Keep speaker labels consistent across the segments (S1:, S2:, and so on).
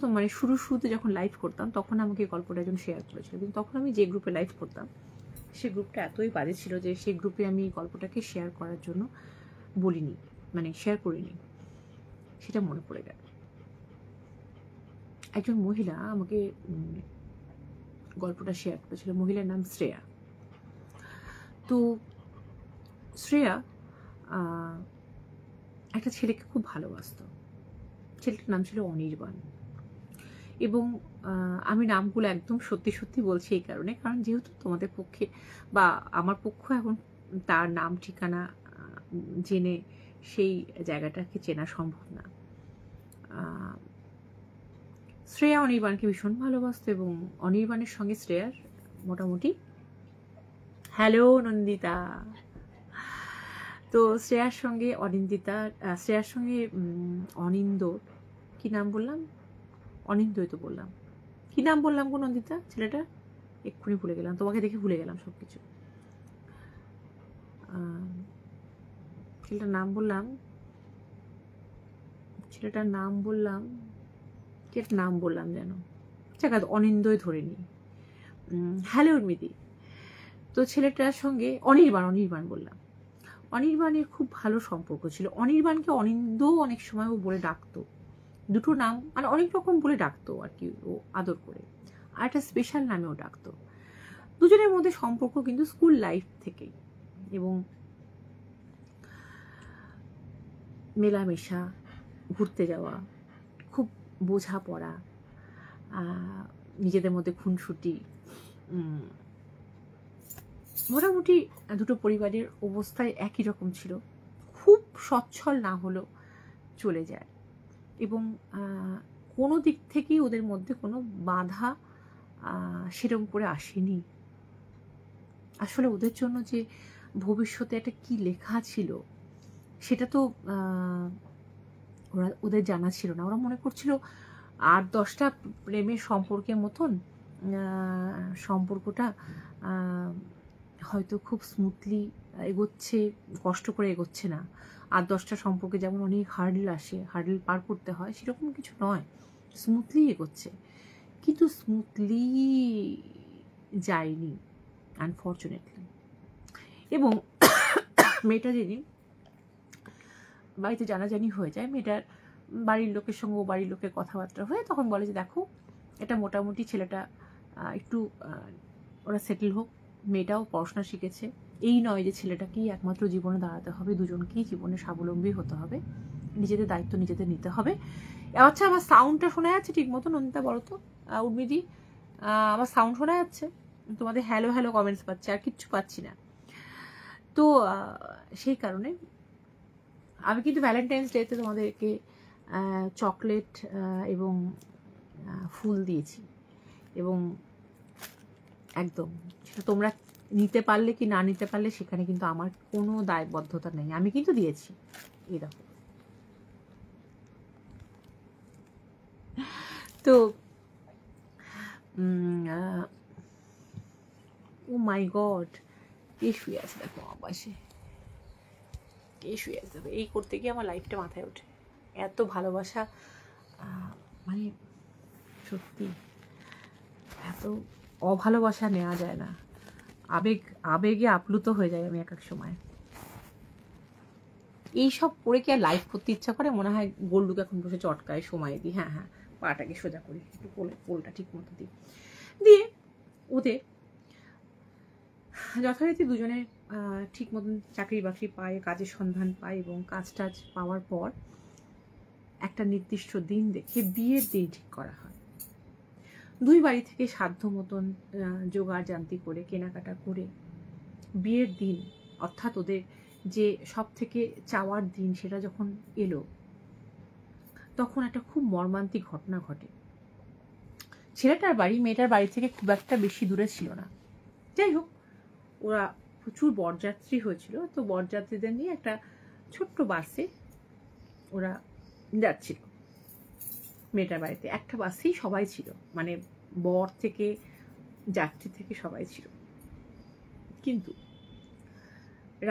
S1: প্রথম মানে শুরুতে যখন লাইভ করতাম তখন আমাকে গল্পটা একজন শেয়ার করেছিল, কিন্তু তখন আমি যে গ্রুপে লাইভ করতাম সেই গ্রুপটা এতই বাজে ছিল যে সেই গ্রুপে আমি গল্পটাকে শেয়ার করার জন্য বলিনি, মানে শেয়ার করিনি। সেটা মনে পড়ে গেল। একজন মহিলা আমাকে গল্পটা শেয়ার করেছিল, মহিলার নাম শ্রেয়া। তো শ্রেয়া একটা ছেলেকে খুব ভালোবাসত। ছেলেটার নাম ছিল অনির্বাণ। এবং আমি নামগুলো একদম সত্যি সত্যি বলছি এই কারণে, কারণ যেহেতু তোমাদের পক্ষে বা আমার পক্ষ এখন তার নাম ঠিকানা জেনে সেই জায়গাটাকে চেনা সম্ভব না। শ্রেয়া অনির্বাণকে ভীষণ ভালোবাসত এবং অনির্বাণের সঙ্গে শ্রেয়ার মোটামুটি, হ্যালো নন্দিতা, তো শ্রেয়ার সঙ্গে শ্রেয়ার সঙ্গে অনিন্দর, কি নাম বললাম, অনিন্দই তো বললাম, কি নাম বললাম গো নন্দিতা ছেলেটা, এক্ষুনি ভুলে গেলাম, তোমাকে দেখে ভুলে গেলাম সব কিছু। ছেলেটার নাম বললাম, যেন জায়গা অনিন্দই ধরে নি। হ্যালো উর্মিদি। তো ছেলেটার সঙ্গে অনির্বাণ বললাম, অনির্বাণের খুব ভালো সম্পর্ক ছিল। অনির্বাণকে অনিন্দও অনেক সময় ও বলে ডাকতো, দুটো নাম মানে অনেক রকম বলে ডাকতো আর কি, ও আদর করে, আর একটা স্পেশাল নামেও ডাকতো। দুজনের মধ্যে সম্পর্ক কিন্তু স্কুল লাইফ থেকেই, এবং মেলামেশা, ঘুরতে যাওয়া, খুব বোঝাপড়া, নিজেদের মধ্যে খুনসুটি, মোটামুটি দুটো পরিবারের অবস্থায় একই রকম ছিল। খুব সচ্ছল না হলেও চলে যায়, এবং কোনো দিক থেকেই ওদের মধ্যে কোনো বাধা সেরকম করে আসেনি। আসলে ওদের জন্য যে ভবিষ্যতে একটা কি লেখা ছিল সেটা তো ওদের জানা ছিল না। ওরা মনে করছিল 8-10টা প্রেমের সম্পর্কের মতন সম্পর্কটা হয়তো খুব স্মুথলি এগোচ্ছে, কষ্ট করে এগোচ্ছে না। 8-10টা সম্পর্কে যেমন অনেক হার্ডেল আসে, হার্ডেল পার করতে হয়, সেরকম কিছু নয়, স্মুথলি এগোচ্ছে। কিন্তু স্মুথলি যায়নি আনফর্চুনেটলি। এবং মেয়েটা যেদিন বাড়িতে জানাজানি হয়ে যায়, মেয়েটার বাড়ির লোকের সঙ্গে ও বাড়ির লোকের কথাবার্তা হয়ে তখন বলে যে দেখো এটা মোটামুটি ছেলেটা একটু ওরা সেটেল হোক, মেয়েটাও পড়াশোনা শিখেছে, এই নয় যে ছেলেটাকেই একমাত্র জীবনে দাঁড়াতে হবে, দুজনকেই জীবনে স্বাবলম্বী হতে হবে, নিজেদের দায়িত্ব নিজেদের নিতে হবে। আচ্ছা, আমার সাউন্ডটা শোনা যাচ্ছে ঠিক মতো নন্দিতা, বলো তো উর্মিদি, আমার সাউন্ড শোনা যাচ্ছে? তোমাদের হ্যালো হ্যালো কমেন্টস পাচ্ছি, আর কিচ্ছু পাচ্ছি না। তো সেই কারণে আমি কিন্তু ভ্যালেন্টাইন্স ডেতে তোমাদেরকে চকলেট এবং ফুল দিয়েছি, এবং একদম সেটা তোমরা নিতে পারলে কি না নিতে পারলে সেখানে কিন্তু আমার কোনো দায়বদ্ধতা নেই, আমি কিন্তু দিয়েছি। এই দেখো, তো ও মাই গড, কে শুয়ে আছে দেখো আমার পাশে, কে শুয়ে আছে দেখো, এই করতে গিয়ে আমার লাইফটা মাথায় ওঠে। এত ভালোবাসা, মানে সত্যি এত অভালোবাসা নেওয়া যায় না, আবেগে আপ্লুত হয়ে যায় আমি এক এক সময়। এইসব করে কি আর লাইভ করতে ইচ্ছা করে? মনে হয় গোল্ডুকে এখন বসে চটকায় সময় দিই, হ্যাঁ হ্যাঁ পাটাকে সোজা করি, একটু পোলটা ঠিক মতো দিই, দিয়ে ওদের যথারীতি দুজনে ঠিক মতন চাকরি বাকরি পায়, কাজের সন্ধান পায়, এবং কাজ টাজ পাওয়ার পর একটা নির্দিষ্ট দিন দেখে বিয়ের দিন ঠিক করা হয়। দুই বাড়ি থেকে সাধ্য মতন জোগাড় জান্তি করে কেনাকাটা করে বিয়ের দিন, অর্থাৎ ওদের যে সব থেকে চাওয়ার দিন, সেটা যখন এলো তখন একটা খুব মর্মান্তিক ঘটনা ঘটে। ছেলেটার বাড়ি মেয়েটার বাড়ি থেকে খুব একটা বেশি দূরে ছিল না। যাই হোক, ওরা প্রচুর বরযাত্রী হয়েছিল, তো বরযাত্রীদের নিয়ে একটা ছোট্ট বাসে ওরা যাচ্ছিল মেয়েটার বাড়িতে। একটা বাসেই সবাই ছিল, মানে বর থেকে যাত্রী থেকে সবাই ছিল, কিন্তু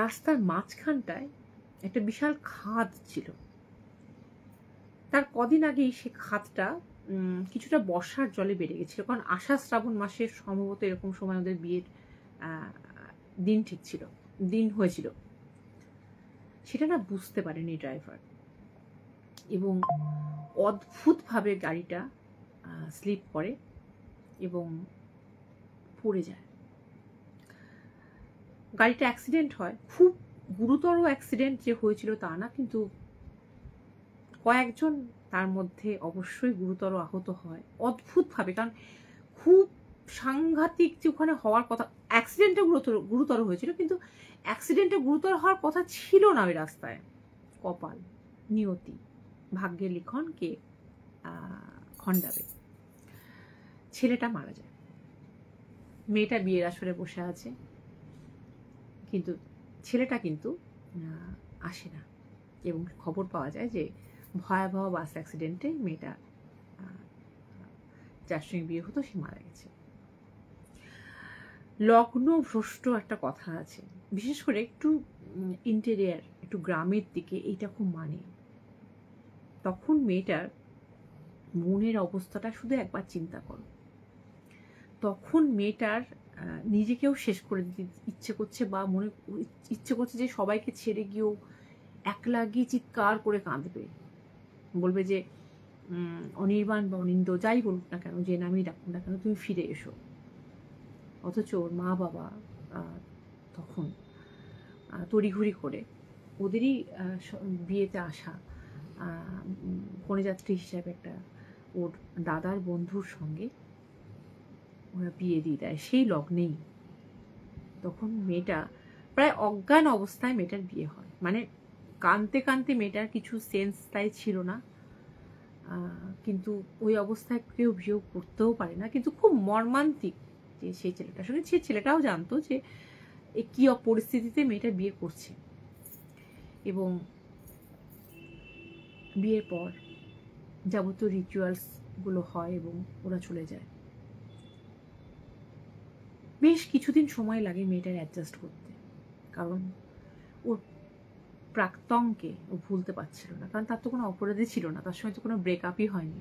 S1: রাস্তার মাঝখানটায় একটা বিশাল খাদ ছিল। তার কদিন আগেই সে খাদটা কিছুটা বর্ষার জলে বেড়ে গেছিলো, কারণ আষাঢ় শ্রাবণ মাসের সম্ভবত এরকম সময় ওদের বিয়ের দিন ঠিক ছিল, দিন হয়েছিল। সেটা না বুঝতে পারেনি ড্রাইভার, এবং অদ্ভুতভাবে গাড়িটা স্লিপ করে এবং পড়ে যায়। গাড়িটা অ্যাক্সিডেন্ট হয়, খুব গুরুতর অ্যাক্সিডেন্ট যে হয়েছিল তা না, কিন্তু কয়েকজন তার মধ্যে অবশ্যই গুরুতর আহত হয় অদ্ভুতভাবে, কারণ খুব সাংঘাতিক যে ওখানে হওয়ার কথা। অ্যাক্সিডেন্টটা গুরুতর হয়েছিল, কিন্তু অ্যাক্সিডেন্টটা গুরুতর হওয়ার কথা ছিল না ওই রাস্তায়। কপাল, নিয়তি, ভাগ্যের লিখন কে খণ্ডাবে। ছেলেটা মারা যায়, মেয়েটা বিয়ের আসরে বসে আছে, কিন্তু ছেলেটা কিন্তু আসে না, এবং খবর পাওয়া যায় যে ভয়াবহ বাস অ্যাক্সিডেন্টে মেয়েটা, যার সঙ্গে বিয়ে হতো, সে মারা গেছে। লগ্ন ভ্রষ্ট একটা কথা আছে, বিশেষ করে একটু ইন্টেরিয়ার, একটু গ্রামের দিকে এইটা খুব মানে। তখন মেয়েটার মনের অবস্থাটা শুধু একবার চিন্তা করো। তখন মেয়েটার নিজেকেও শেষ করে দিতে ইচ্ছে করছে, বা মনে ইচ্ছে করছে যে সবাইকে ছেড়ে গিয়েও একলা গিয়ে চিৎকার করে কাঁদবে, বলবে যে অনির্বাণ বা অনিন্দ যাই বলুক না কেন, যে নামই ডাকুক না কেন, তুমি ফিরে এসো। অথচ ওর মা বাবা তখন তড়িঘড়ি করে ওদেরই বিয়েতে আসা কনেযাত্রী হিসাবে একটা ওর দাদার বন্ধুর সঙ্গে ওরা বিয়ে দিয়ে দেয় সেই লগ্নেই। তখন মেয়েটা প্রায় অজ্ঞান অবস্থায় মেয়েটার বিয়ে হয়, মানে কাঁদতে কাঁদতে মেয়েটার কিছু সেন্স তাই ছিল না, কিন্তু ওই অবস্থায় কেউ বিয়ে করতেও পারে না। কিন্তু খুব মর্মান্তিক যে সেই ছেলেটার সঙ্গে, সে ছেলেটাও জানতো যে কি পরিস্থিতিতে মেয়েটা বিয়ে করছে। এবং বিয়ের পর যাবতীয় রিচুয়ালসগুলো হয় এবং ওরা চলে যায়। বেশ কিছুদিন সময় লাগে মেয়েটার অ্যাডজাস্ট করতে, কারণ ওর প্রাক্তনকে ও ভুলতে পারছিল না, কারণ তার তো কোনো অপরাধী ছিল না, তার সঙ্গে তো কোনো ব্রেকআপই হয়নি।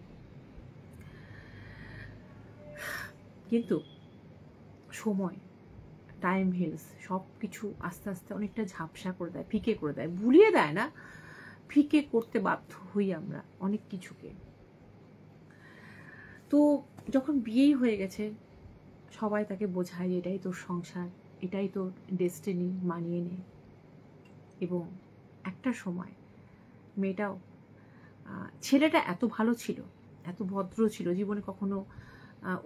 S1: কিন্তু সময়, টাইম হিলস, সব কিছু আস্তে আস্তে অনেকটা ঝাপসা করে দেয়, ফিকে করে দেয়, ভুলিয়ে দেয় না, ফিকে করতে বাধ্য হই আমরা অনেক কিছুকে। তো যখন বিয়েই হয়ে গেছে, সবাই তাকে বোঝায় যে এটাই তোর সংসার, এটাই তোর ডেস্টিনি, মানিয়ে নে। এবং একটা সময় মেয়েটাও, ছেলেটা এত ভালো ছিল, এত ভদ্র ছিল, জীবনে কখনো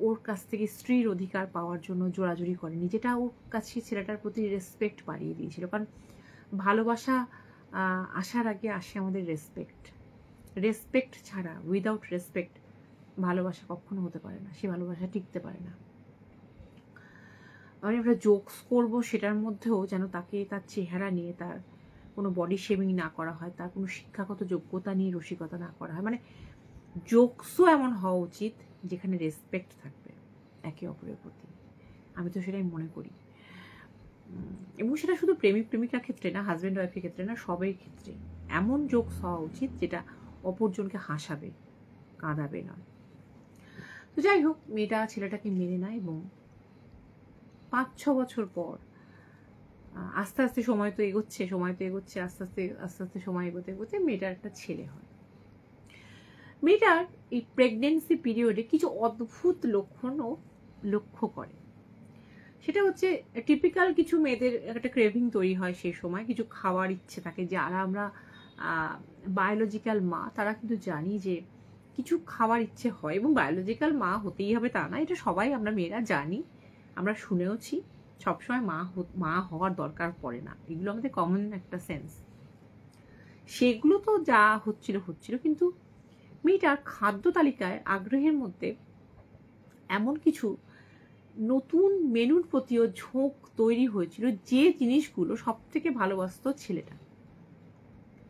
S1: ওর কাছ থেকে স্ত্রীর অধিকার পাওয়ার জন্য জোরাজুরি করেনি, যেটা ওর কাছে ছেলেটার প্রতি রেসপেক্ট বাড়িয়ে দিয়েছিল। কারণ ভালোবাসা আসার আগে আসে আমাদের রেসপেক্ট। রেসপেক্ট ছাড়া, উইদাউট রেসপেক্ট ভালোবাসা কখনো হতে পারে না, সে ভালোবাসা টিকতে পারে না। মানে আমরা জোকস করবো সেটার মধ্যেও যেন তাকে তার চেহারা নিয়ে, তার কোনো বডি শেমিং না করা হয়, তার কোনো শিক্ষাগত যোগ্যতা নিয়ে রসিকতা না করা হয়। মানে জোকসও এমন হওয়া উচিত যেখানে রেসপেক্ট থাকবে একে অপরের প্রতি। আমি তো সেটাই মনে করি, এবং সেটা শুধু প্রেমিক প্রেমিকার ক্ষেত্রে না, হাজব্যান্ড ওয়াইফের ক্ষেত্রে না, সবের ক্ষেত্রে এমন জোকস হওয়া উচিত যেটা অপরজনকে হাসাবে, কাঁদাবে না। তো যাই হোক, মেয়েটা ছেলেটাকে মেনে নেয়, এবং 5-6 বছর পর আস্তে আস্তে সময় তো এগোচ্ছে, আস্তে আস্তে সময় এগোতে এগোতে মেয়েটার একটা ছেলে হয়। মেয়েটার এই প্রেগনেন্সি পিরিয়ডে কিছু অদ্ভুত লক্ষণও লক্ষ্য করে। সেটা হচ্ছে টিপিক্যাল কিছু মেয়েদের একটা ক্রেভিং তৈরি হয় সেই সময়, কিছু খাওয়ার ইচ্ছে থাকে। যারা আমরা বায়োলজিক্যাল মা, তারা কিন্তু জানি যে কিছু খাওয়ার ইচ্ছে হয়, এবং বায়োলজিক্যাল মা হতেই হবে তা না, এটা সবাই আমরা মেয়েরা জানি, আমরা শুনেওছি। সবসময় মা হওয়ার দরকার পড়ে না, এগুলো আমাদের কমন একটা সেন্স। সেগুলো তো যা হচ্ছিল, কিন্তু মেয়েটার খাদ্য তালিকায় আগ্রহের মধ্যে এমন কিছু নতুন মেনুর প্রতিও ঝোঁক তৈরি হয়েছিল, যে জিনিসগুলো সব থেকে ভালোবাসত ছেলেটা।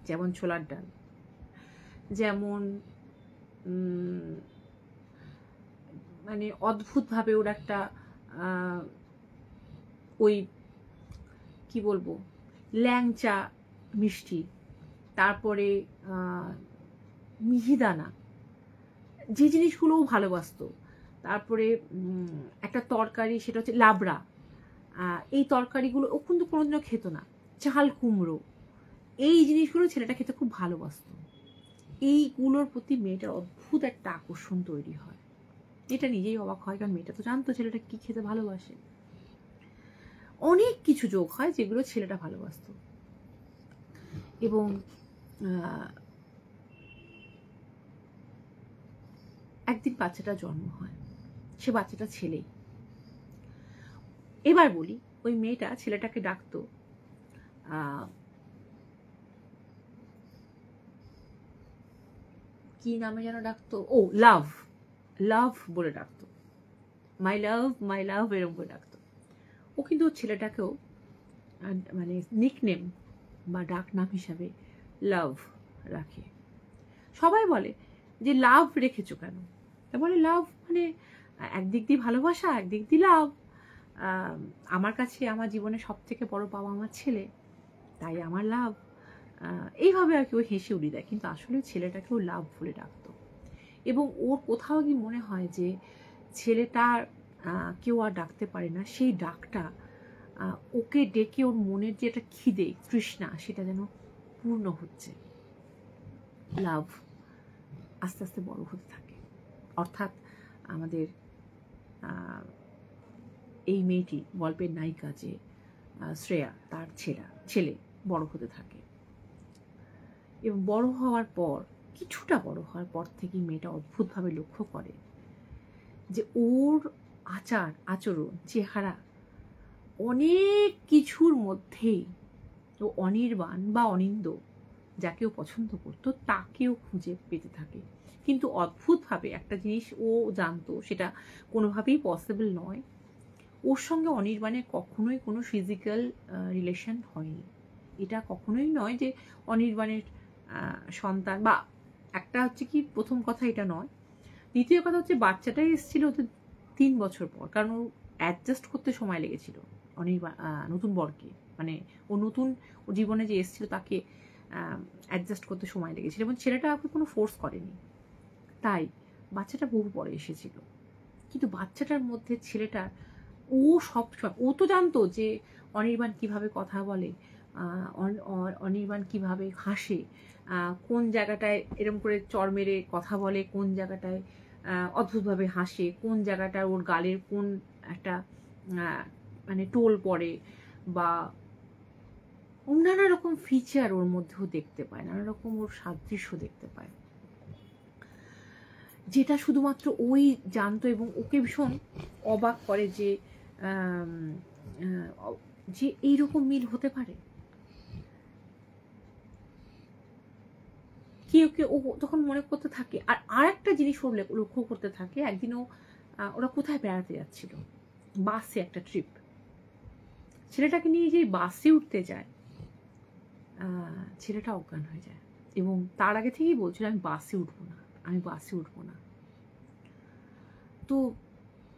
S1: যেমন ছোলার ডাল, যেমন মানে অদ্ভুতভাবে ওর একটা ওই কি বলবো, ল্যাংচা মিষ্টি, তারপরে মিহিদানা, যে জিনিসগুলোও ভালোবাসতো। তারপরে একটা তরকারি, সেটা হচ্ছে লাবড়া, এই তরকারিগুলো ও কিন্তু কোনোদিনও খেত না। চাল কুমড়ো, এই জিনিসগুলো ছেলেটা খেতে খুব ভালোবাসত। এইগুলোর প্রতি মেয়েটার অদ্ভুত একটা আকর্ষণ তৈরি হয়। এটা নিজেই অবাক হয়, কারণ মেয়েটা তো জানতো ছেলেটা কি খেতে ভালোবাসে। অনেক কিছু যোগ হয় যেগুলো ছেলেটা ভালোবাসত। এবং একদিন বাচ্চাটা জন্ম হয়, সে বাচ্চাটা ছেলেই। এবার বলি, ওই মেয়েটা ছেলেটাকে ডাকতো কি নামে যেন ডাকতো, ও লাভ, লাভ বলে ডাকতো, মাই লাভ, মাই লাভ, এরকম করে ডাকতো। ও কিন্তু ছেলেটাকেও মানে নিকনেম বা ডাক নাম হিসাবে লাভ রাখে। সবাই বলে যে লাভ রেখেছো কেন? বলে লাভ মানে একদিক দিয়ে ভালোবাসা, একদিক দিয়ে লাভ। আমার কাছে আমার জীবনে সব থেকে বড় পাওয়া আমার ছেলে, তাই আমার লাভ। এইভাবে আর কি ও হেসে উড়িয়ে দেয়, কিন্তু আসলে ছেলেটাকেও লাভ বলে ডাকতো। এবং ওর কোথাও কি মনে হয় যে ছেলেটার কেউ আর ডাকতে পারে না, সেই ডাকটা ওকে ডেকে ওর মনের যে একটা খিদে, তৃষ্ণা, সেটা যেন পূর্ণ হচ্ছে। লাভ আস্তে আস্তে বড় হতে থাকে। অর্থাৎ আমাদের এই মেয়েটি, গল্পের নায়িকা যে শ্রেয়া, তার ছেলে বড় হতে থাকে। এবং বড় হওয়ার পর, কিছুটা বড় হওয়ার পর থেকে মেয়েটা অদ্ভুতভাবে লক্ষ্য করে যে ওর আচরণ, চেহারা, অনেক কিছুর মধ্যেই ও অনির্বাণ বা অনিন্দ, যাকেও পছন্দ করতো তাকেও খুঁজে পেতে থাকে। কিন্তু অদ্ভুতভাবে একটা জিনিস ও জানতো, সেটা কোনোভাবেই পসিবল নয়, ওর সঙ্গে অনির্বাণের কখনোই কোনো ফিজিক্যাল রিলেশন হয়নি। এটা কখনোই নয় যে অনির্বাণের সন্তান, বা একটা হচ্ছে কি, প্রথম কথা এটা নয়। দ্বিতীয় কথা হচ্ছে বাচ্চাটাই এসেছিল ওদের 3 বছর পর, কারণ ও অ্যাডজাস্ট করতে সময় লেগেছিল অনির্বাণ নতুন বরকে, মানে ও নতুন ও জীবনে যে এসেছিল তাকে অ্যাডজাস্ট করতে সময় লেগেছিল, এবং ছেলেটা ওকে কোনো ফোর্স করেনি, তাই বাচ্চাটা বহু পরে এসেছিল। কিন্তু বাচ্চাটার মধ্যে ছেলেটা, ও সব সময়, ও তো জানতো যে অনির্বাণ কিভাবে কথা বলে, অনির্বাণ কিভাবে হাসে, কোন জায়গাটায় এরম করে চর মেরে কথা বলে, কোন জায়গাটায় অদ্ভুতভাবে হাসে, কোন জায়গাটায় ওর গালের কোন একটা মানে টোল পড়ে, বা নানা রকম ফিচার ওর মধ্যেও দেখতে পায়, নানা রকম ওর সাদৃশ্য দেখতে পায়, যেটা শুধুমাত্র ওই জানতো। এবং ওকে ভীষণ অবাক করে যে এইরকম মিল হতে পারে। ওকে ও তখন মনে করতে থাকে। আর একটা জিনিস ওর লক্ষ্য করতে থাকে, একদিন ওরা কোথায় বেড়াতে যাচ্ছিল, বাসে একটা ট্রিপ, ছেলেটাকে নিয়ে যে বাসে উঠতে যায়, ছেলেটা অজ্ঞান হয়ে যায়। এবং তার আগে থেকেই বলছিল আমি বাসে উঠবো না, আমি বাসে উঠবো না। তো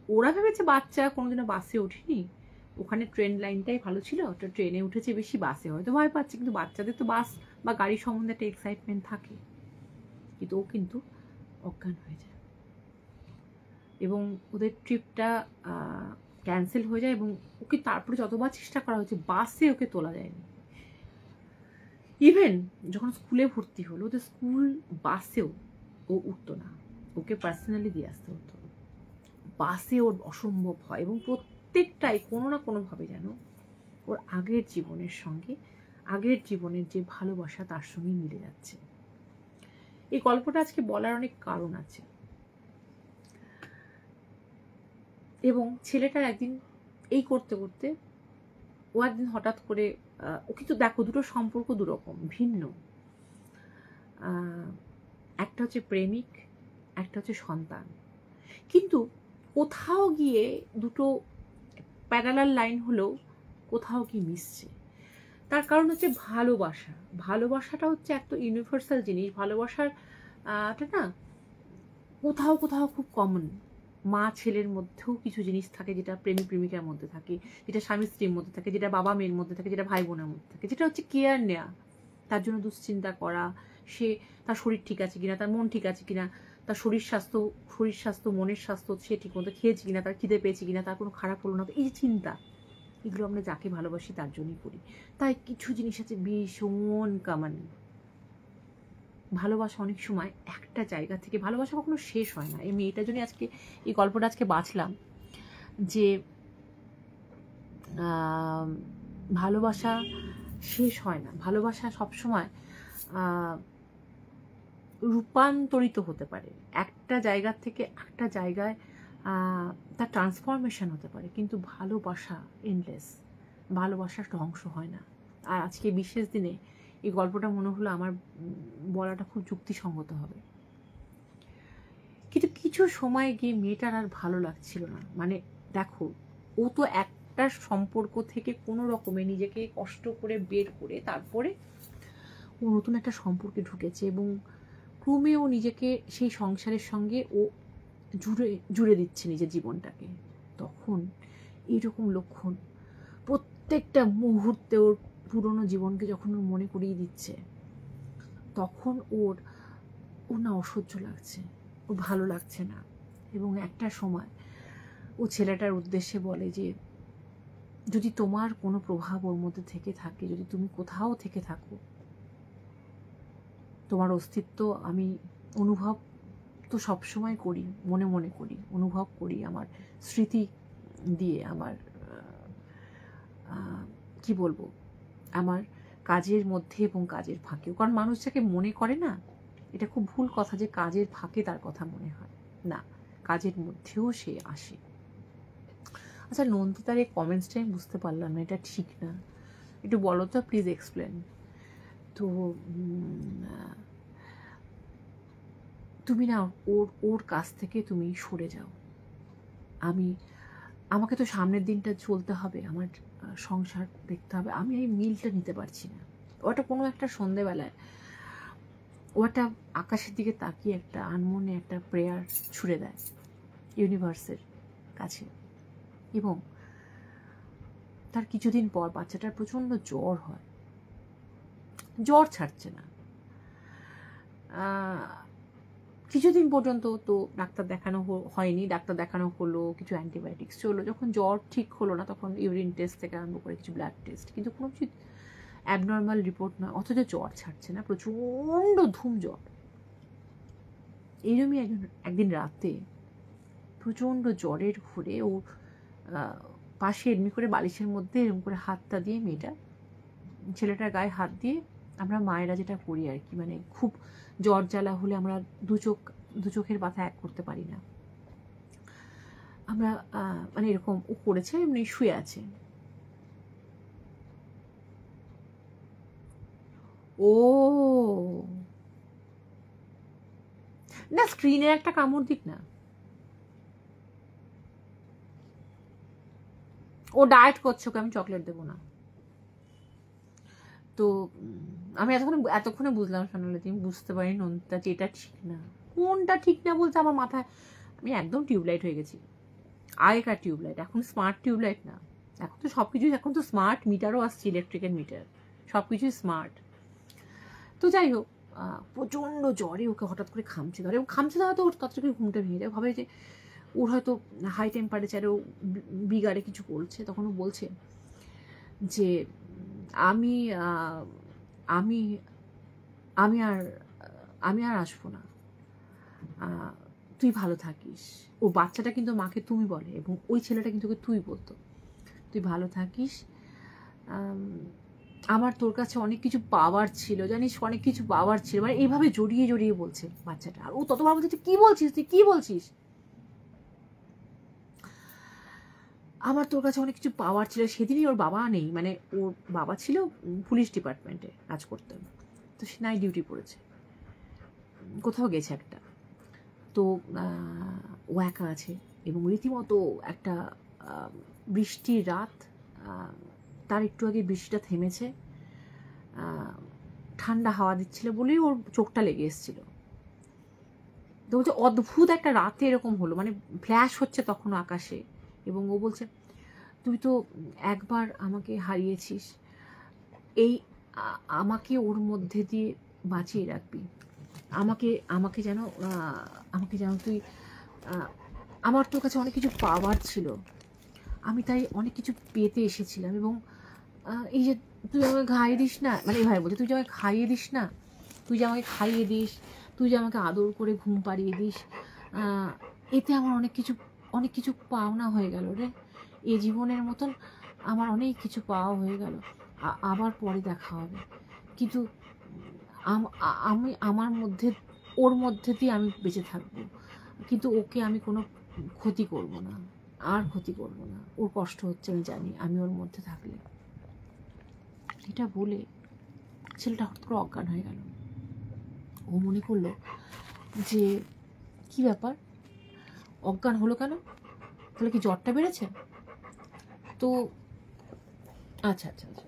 S1: ওরা ভেবেছে বাচ্চা কোনোদিনও বাসে ওঠেনি, ওখানে ট্রেন লাইনটাই ভালো ছিল, ওটা ট্রেনে উঠেছে বেশি, বাসে হয়তো ভয় পাচ্ছে। কিন্তু বাচ্চাদের তো বাস বা গাড়ি সম্বন্ধে একটা এক্সাইটমেন্ট থাকে। কিন্তু ও কিন্তু অজ্ঞান হয়ে যায়, এবং ওদের ট্রিপটা ক্যান্সেল হয়ে যায়। এবং ওকে তারপরে যতবার চেষ্টা করা হয়েছে, বাসে ওকে তোলা যায়নি। ইভেন যখন স্কুলে ভর্তি হলো, ওদের স্কুল বাসেও ও উঠতো না, ওকে পার্সোনালি দিয়ে আসতে হতো। বাসে ওর অসম্ভব হয়, এবং প্রত্যেকটাই কোনো না কোনোভাবে যেন ওর আগের জীবনের সঙ্গে, আগের জীবনের যে ভালোবাসা তার সঙ্গে মিলে যাচ্ছে। এই গল্পটা আজকে বলার অনেক কারণ আছে। এবং ছেলেটার একদিন এই করতে করতে ও একদিন হঠাৎ করে, ও কিন্তু দেখো দুটো সম্পর্ক দুরকম, ভিন্ন। একটা হচ্ছে প্রেমিক, একটা হচ্ছে সন্তান, কিন্তু কোথাও গিয়ে দুটো প্যারালাল লাইন হলেও কোথাও কি মিশছে। তার কারণ হচ্ছে ভালোবাসা। ভালোবাসাটা হচ্ছে একটা ইউনিভার্সাল জিনিস। ভালোবাসার না কোথাও কোথাও খুব কমন। মা ছেলের মধ্যেও কিছু জিনিস থাকে যেটা প্রেমিক প্রেমিকার মধ্যে থাকে, যেটা স্বামী স্ত্রীর মধ্যে থাকে, যেটা বাবা মেয়ের মধ্যে থাকে, যেটা ভাই বোনের মধ্যে থাকে, যেটা হচ্ছে কেয়ার নেওয়া, তার জন্য দুশ্চিন্তা করা, সে তার শরীর ঠিক আছে কিনা, তার মন ঠিক আছে কিনা, তার শরীর স্বাস্থ্য মনের স্বাস্থ্য, সে ঠিকমতো খেয়েছে কিনা, তার খিদে পেয়েছে কিনা, তার কোনো খারাপ হলো না, এই যে চিন্তা, এগুলো আমরা যাকে ভালোবাসি তার জন্যই করি। তাই কিছু জিনিস আছে ভীষণ কামানি। ভালোবাসা অনেক সময় একটা জায়গা থেকে, ভালোবাসা কখনো শেষ হয় না। এই মেয়েটার জন্য আজকে এই গল্পটা আজকে বাঁচলাম, যে ভালোবাসা শেষ হয় না, ভালোবাসা সবসময় রূপান্তরিত হতে পারে, একটা জায়গা থেকে একটা জায়গায় তার ট্রান্সফরমেশন হতে পারে, কিন্তু ভালোবাসা এন্ডলেস, ভালোবাসা ধ্বংস হয় না। আর আজকে বিশেষ দিনে এই গল্পটা মনে হলো আমার বলাটা খুব যুক্তিসঙ্গত হবে। কিন্তু কিছু সময় গিয়ে মেয়েটার আর ভালো লাগছিল না। মানে দেখো, ও তো একটা সম্পর্ক থেকে কোনো রকমে নিজেকে কষ্ট করে বের করে তারপরে ও নতুন একটা সম্পর্কে ঢুকেছে, এবং ক্রমে ও নিজেকে সেই সংসারের সঙ্গে ও জুড়ে দিচ্ছে নিজের জীবনটাকে। তখন এইরকম লক্ষণ প্রত্যেকটা মুহূর্তে ওর পুরনো জীবনকে যখন ওর মনে করিয়ে দিচ্ছে, তখন ওর না অসহ্য লাগছে, ও ভালো লাগছে না। এবং একটা সময় ও ছেলেটার উদ্দেশ্যে বলে যে, যদি তোমার কোনো প্রভাব ওর মধ্যে থেকে থাকে, যদি তুমি কোথাও থেকে থাকো, তোমার অস্তিত্ব আমি অনুভব তো সবসময় করি, মনে মনে করি, অনুভব করি আমার স্মৃতি দিয়ে, আমার কি বলবো, আমার কাজের মধ্যে এবং কাজের ফাঁকেও। কারণ মানুষ যাকে মনে করে না, এটা খুব ভুল কথা যে কাজের ফাঁকে তার কথা মনে হয় না, কাজের মধ্যেও সে আসে। আচ্ছা, নন্দিতার এই কমেন্টসটা আমি বুঝতে পারলাম না, এটা ঠিক না, একটু বলো তো প্লিজ, এক্সপ্লেন। তো তুমি না ওর কাছ থেকে তুমি সরে যাও। আমাকে তো সামনের দিনটা চলতে হবে, আমার সংসার দেখতে হবে, আমি এই মিলটা নিতে পারছি না। ওটা কোনো একটা সন্ধেবেলায় ওটা আকাশের দিকে তাকিয়ে একটা আনমনে একটা প্রেয়ার ছুড়ে দেয় ইউনিভার্সের কাছে, এবং তার কিছুদিন পর বাচ্চাটার প্রচণ্ড জ্বর হয়, জ্বর ছাড়ছে না। কিছুদিন পর্যন্ত তো ডাক্তার দেখানো হয়নি, ডাক্তার দেখানো হলো, কিছু অ্যান্টিবায়োটিক্স চললো। যখন জ্বর ঠিক হলো না, তখন ইউরিন টেস্ট থেকে আরম্ভ করে কিছু ব্লাড টেস্ট, কিন্তু কোনো কিছু অ্যাবনর্মাল রিপোর্ট নয়, অথচ জ্বর ছাড়ছে না, প্রচণ্ড ধুম জ্বর। এইরকমই একদিন রাতে প্রচণ্ড জ্বরের ঘুরে ও পাশে এমনি করে বালিশের মধ্যে এরকম করে হাতটা দিয়ে ছেলেটার গায়ে হাত দিয়ে, আমরা মায়েরা যেটা করি আর কি, মানে খুব জ্বর জ্বালা হলে আমরা দু চোখের পাতা এক করতে পারি না, আমরা মানে এরকম ও করেছে, এমনি শুয়ে আছে। ও না, স্ক্রিনে একটা কামড় দিক না, ও ডায়েট করছে, ওকে আমি চকলেট দেবো না। তো আমি এতক্ষণে বুঝলাম সোনালি, তুমি বুঝতে পারি নন্দিতা যে এটা ঠিক না। কোনটা ঠিক না বলতে আমার মাথায়, আমি একদম টিউবলাইট হয়ে গেছি, আগেকার টিউবলাইট, এখন স্মার্ট টিউবলাইট না, এখন তো সব কিছুই, এখন তো স্মার্ট মিটারও আসছে, ইলেকট্রিক্যাল মিটার, সব কিছুই স্মার্ট। তো যাই হোক, প্রচণ্ড জ্বরে ওকে হঠাৎ করে খামচে ধরে, এবং খামচে ধরা তো ওর তাড়াতাড়ি ঘুমটা ভেঙে যায়, ভাবে যে ওর হয়তো হাই টেম্পারেচারেও বিগারে কিছু করছে। তখন ও বলছে যে আমি আমি আমি আর আমি আর আসবো না, তুই ভালো থাকিস। ও বাচ্চাটা কিন্তু মাকে তুমি বলে, এবং ওই ছেলেটা কিন্তু ওকে তুই বলতো, তুই ভালো থাকিস, আমার তোর কাছে অনেক কিছু পাওয়ার ছিল, জানিস, অনেক কিছু পাওয়ার ছিল, মানে এইভাবে জড়িয়ে জড়িয়ে বলছে বাচ্চাটা। আর ও ততবার বলছে, তুই কি বলছিস, তুই কি বলছিস, আমার তোর কাছে অনেক কিছু পাওয়ার ছিল। সেদিনই ওর বাবা নেই, মানে ওর বাবা ছিল পুলিশ ডিপার্টমেন্টে কাজ করতেন, তো সে নাইট ডিউটি পড়েছে, কোথাও গেছে একটা, তো ও একা আছে, এবং রীতিমতো একটা বৃষ্টির রাত, তার একটু আগে বৃষ্টিটা থেমেছে, ঠান্ডা হাওয়া দিচ্ছিল বলেই ওর চোখটা লেগে এসেছিল। তো বলছে অদ্ভুত একটা রাতে এরকম হলো, মানে ফ্ল্যাশ হচ্ছে তখন আকাশে, এবং ও বলছে, তুই তো একবার আমাকে হারিয়েছিস, এই আমাকে ওর মধ্যে দিয়ে বাঁচিয়ে রাখবি। আমাকে আমাকে যেন তুই, আমার তোর কাছে অনেক কিছু পাওয়ার ছিল, আমি তাই অনেক কিছু পেতে এসেছিলাম, এবং এই যে তুই আমাকে খাইয়ে দিস না, মানে এইভাবে বলছে, তুই যে আমাকে খাইয়ে দিস না, তুই যে আমাকে খাইয়ে দিস, তুই যে আমাকে আদর করে ঘুম পাড়িয়ে দিস, এতে আমার অনেক কিছু পাওনা হয়ে গেল রে। এই জীবনের মতন আমার অনেক কিছু পাওয়া হয়ে গেল, আবার পরে দেখা হবে। কিন্তু আমি আমার মধ্যে, ওর মধ্যে দিয়ে আমি বেঁচে থাকবো, কিন্তু ওকে আমি কোনো ক্ষতি করব না, আর ক্ষতি করব না। ওর কষ্ট হচ্ছে আমি জানি, আমি ওর মধ্যে থাকলে। এটা বলে ছেলেটা হঠাৎ করে অজ্ঞান হয়ে গেল। ও মনে করলো যে কি ব্যাপার, অজ্ঞান হলো কেন, তাহলে কি জ্বরটা বেড়েছে? তো আচ্ছা আচ্ছা আচ্ছা,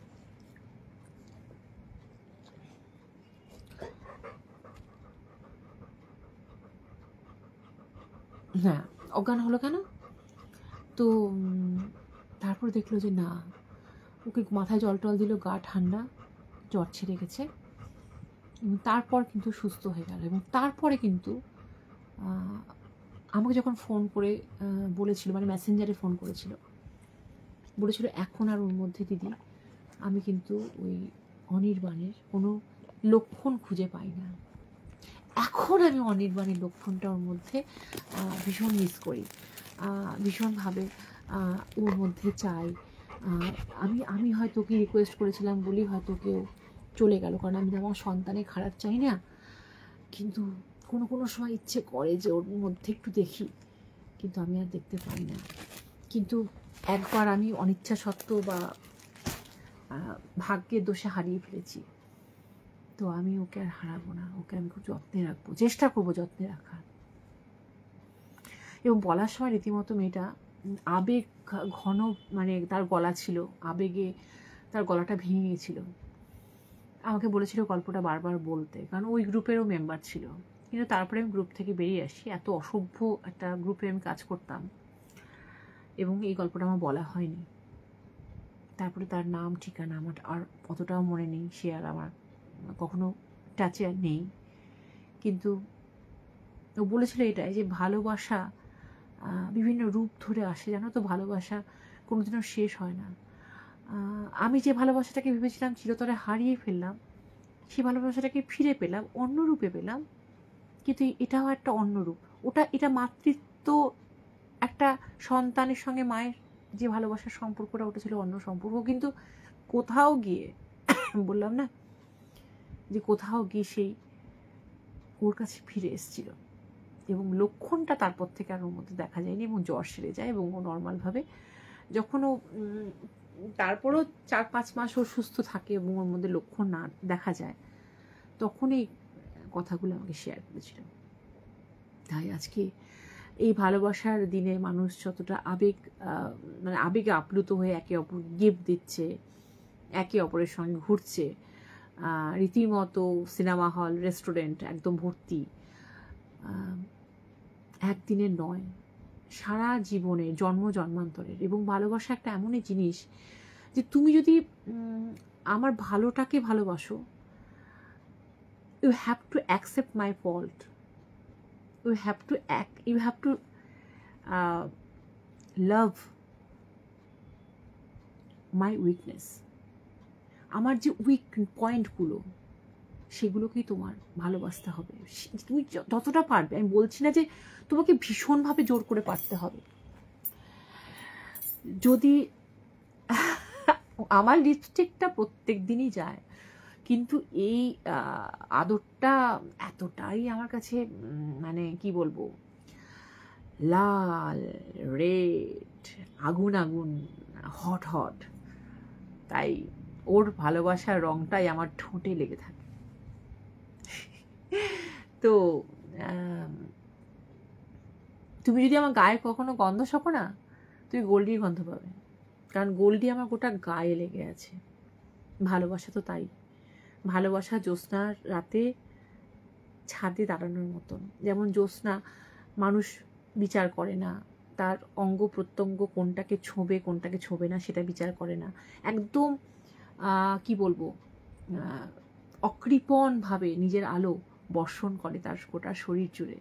S1: হ্যাঁ, অজ্ঞান হলো কেন? তো তারপর দেখলো যে না, ওকে মাথায় জল টল দিল, গা ঠান্ডা, জ্বর ছেড়ে গেছে, এবং তারপর কিন্তু সুস্থ হয়ে গেল। এবং তারপরে কিন্তু আমাকে যখন ফোন করে বলেছিল, মানে মেসেঞ্জারে ফোন করেছিল, বলেছিল এখন আর ওর মধ্যে দিদি আমি কিন্তু ওই অনির্বাণের কোনো লক্ষণ খুঁজে পাই না। এখন আমি অনির্বাণের লক্ষণটা ওর মধ্যে ভীষণ মিস করি, ভীষণভাবে ওর মধ্যে চাই। আমি হয়তো ওকে রিকোয়েস্ট করেছিলাম বলেই হয়তো কেউ চলে গেল, কারণ আমি আমার সন্তানের খারাপ চাই না, কিন্তু কোনো সময় ইচ্ছে করে যে ওর মধ্যে একটু দেখি, কিন্তু আমি আর দেখতে পাই না। কিন্তু একবার আমি অনিচ্ছা সত্ত্বেও বা ভাগ্যের দোষে হারিয়ে ফেলেছি, তো আমি ওকে আর হারাবো না, ওকে আমি খুব যত্নে রাখবো, চেষ্টা করবো যত্নে রাখার। এবং বলার সময় রীতিমতো মেয়েটা আবেগ ঘন, মানে তার গলা ছিল, আবেগে তার গলাটা ভেঙে গিয়েছিল। আমাকে বলেছিল গল্পটা বারবার বলতে, কারণ ওই গ্রুপেরও মেম্বার ছিল। কিন্তু তারপরে আমি গ্রুপ থেকে বেরিয়ে আসি, এত অসভ্য একটা গ্রুপে আমি কাজ করতাম, এবং এই গল্পটা আমার বলা হয়নি। তারপরে তার নাম ঠিকানা আমার আর অতটাও মনে নেই, সে আর আমার কখনো টাচে আর নেই। কিন্তু ও বলেছিল এটাই যে ভালোবাসা বিভিন্ন রূপ ধরে আসে, জানো তো, ভালোবাসা কোনোদিনও শেষ হয় না। আমি যে ভালোবাসাটাকে ভেবেছিলাম চিরতরে হারিয়ে ফেললাম, সেই ভালোবাসাটাকে ফিরে পেলাম, অন্য রূপে পেলাম, কিন্তু এটাও একটা অন্য রূপ। এটা মাতৃত্ব, একটা সন্তানের সঙ্গে মায়ের যে ভালোবাসার সম্পর্কটা, ওটা ছিল অন্য সম্পর্ক। কিন্তু কোথাও গিয়ে বললাম না যে কোথাও গিয়ে সেই ওর কাছে ফিরে এসেছিল, এবং লক্ষণটা তারপর থেকে আর ওর মধ্যে দেখা যায়নি, এবং জ্বর সেরে যায়, এবং ও নর্মালভাবে যখন ও তারপরও 4-5 মাস ও সুস্থ থাকে এবং ওর মধ্যে লক্ষণ না দেখা যায়, তখন এই কথাগুলো আমাকে শেয়ার করেছিল। তাই আজকে এই ভালোবাসার দিনে মানুষ যতটা মানে আবেগে আপ্লুত হয়ে একে অপর গিফট দিচ্ছে, একে অপরের সঙ্গে ঘুরছে, রীতিমতো সিনেমা হল, রেস্টুরেন্ট একদম ভর্তি, একদিনের নয়, সারা জীবনের, জন্ম জন্মান্তরের। এবং ভালোবাসা একটা এমনই জিনিস যে তুমি যদি আমার ভালোটাকে ভালোবাসো, you have to accept my fault, you have to love my weakness, আমার যে উইক পয়েন্টগুলো সেগুলোকেই তোমার ভালোবাসতে হবে। তুমি যতটা পারবে, আমি বলছি না যে তোমাকে ভীষণভাবে জোর করে পারতে হবে। যদি আমার লিপস্টিকটা প্রত্যেক দিনই যায়, কিন্তু এই আদরটা এতটাই আমার কাছে, মানে কি বলবো, লাল, রেড, আগুন আগুন, হট হট, তাই ওর ভালোবাসার রংটাই আমার ঠোঁটে লেগে থাকে। তো তুমি যদি আমার গায়ে কখনো গন্ধ শোকো না, তুমি গোল্ডির গন্ধ পাবে, কারণ গোল্ডি আমার গোটা গায়ে লেগে আছে। ভালোবাসা তো তাই, ভালোবাসা জ্যোৎস্নার রাতে ছাদে দাঁড়ানোর মতন। যেমন জ্যোৎস্না মানুষ বিচার করে না, তার অঙ্গ প্রত্যঙ্গ কোনটাকে ছোঁবে কোনটাকে ছোঁবে না সেটা বিচার করে না, একদম কি বলবো, অকৃপণভাবে নিজের আলো বর্ষণ করে তার গোটা শরীর জুড়ে।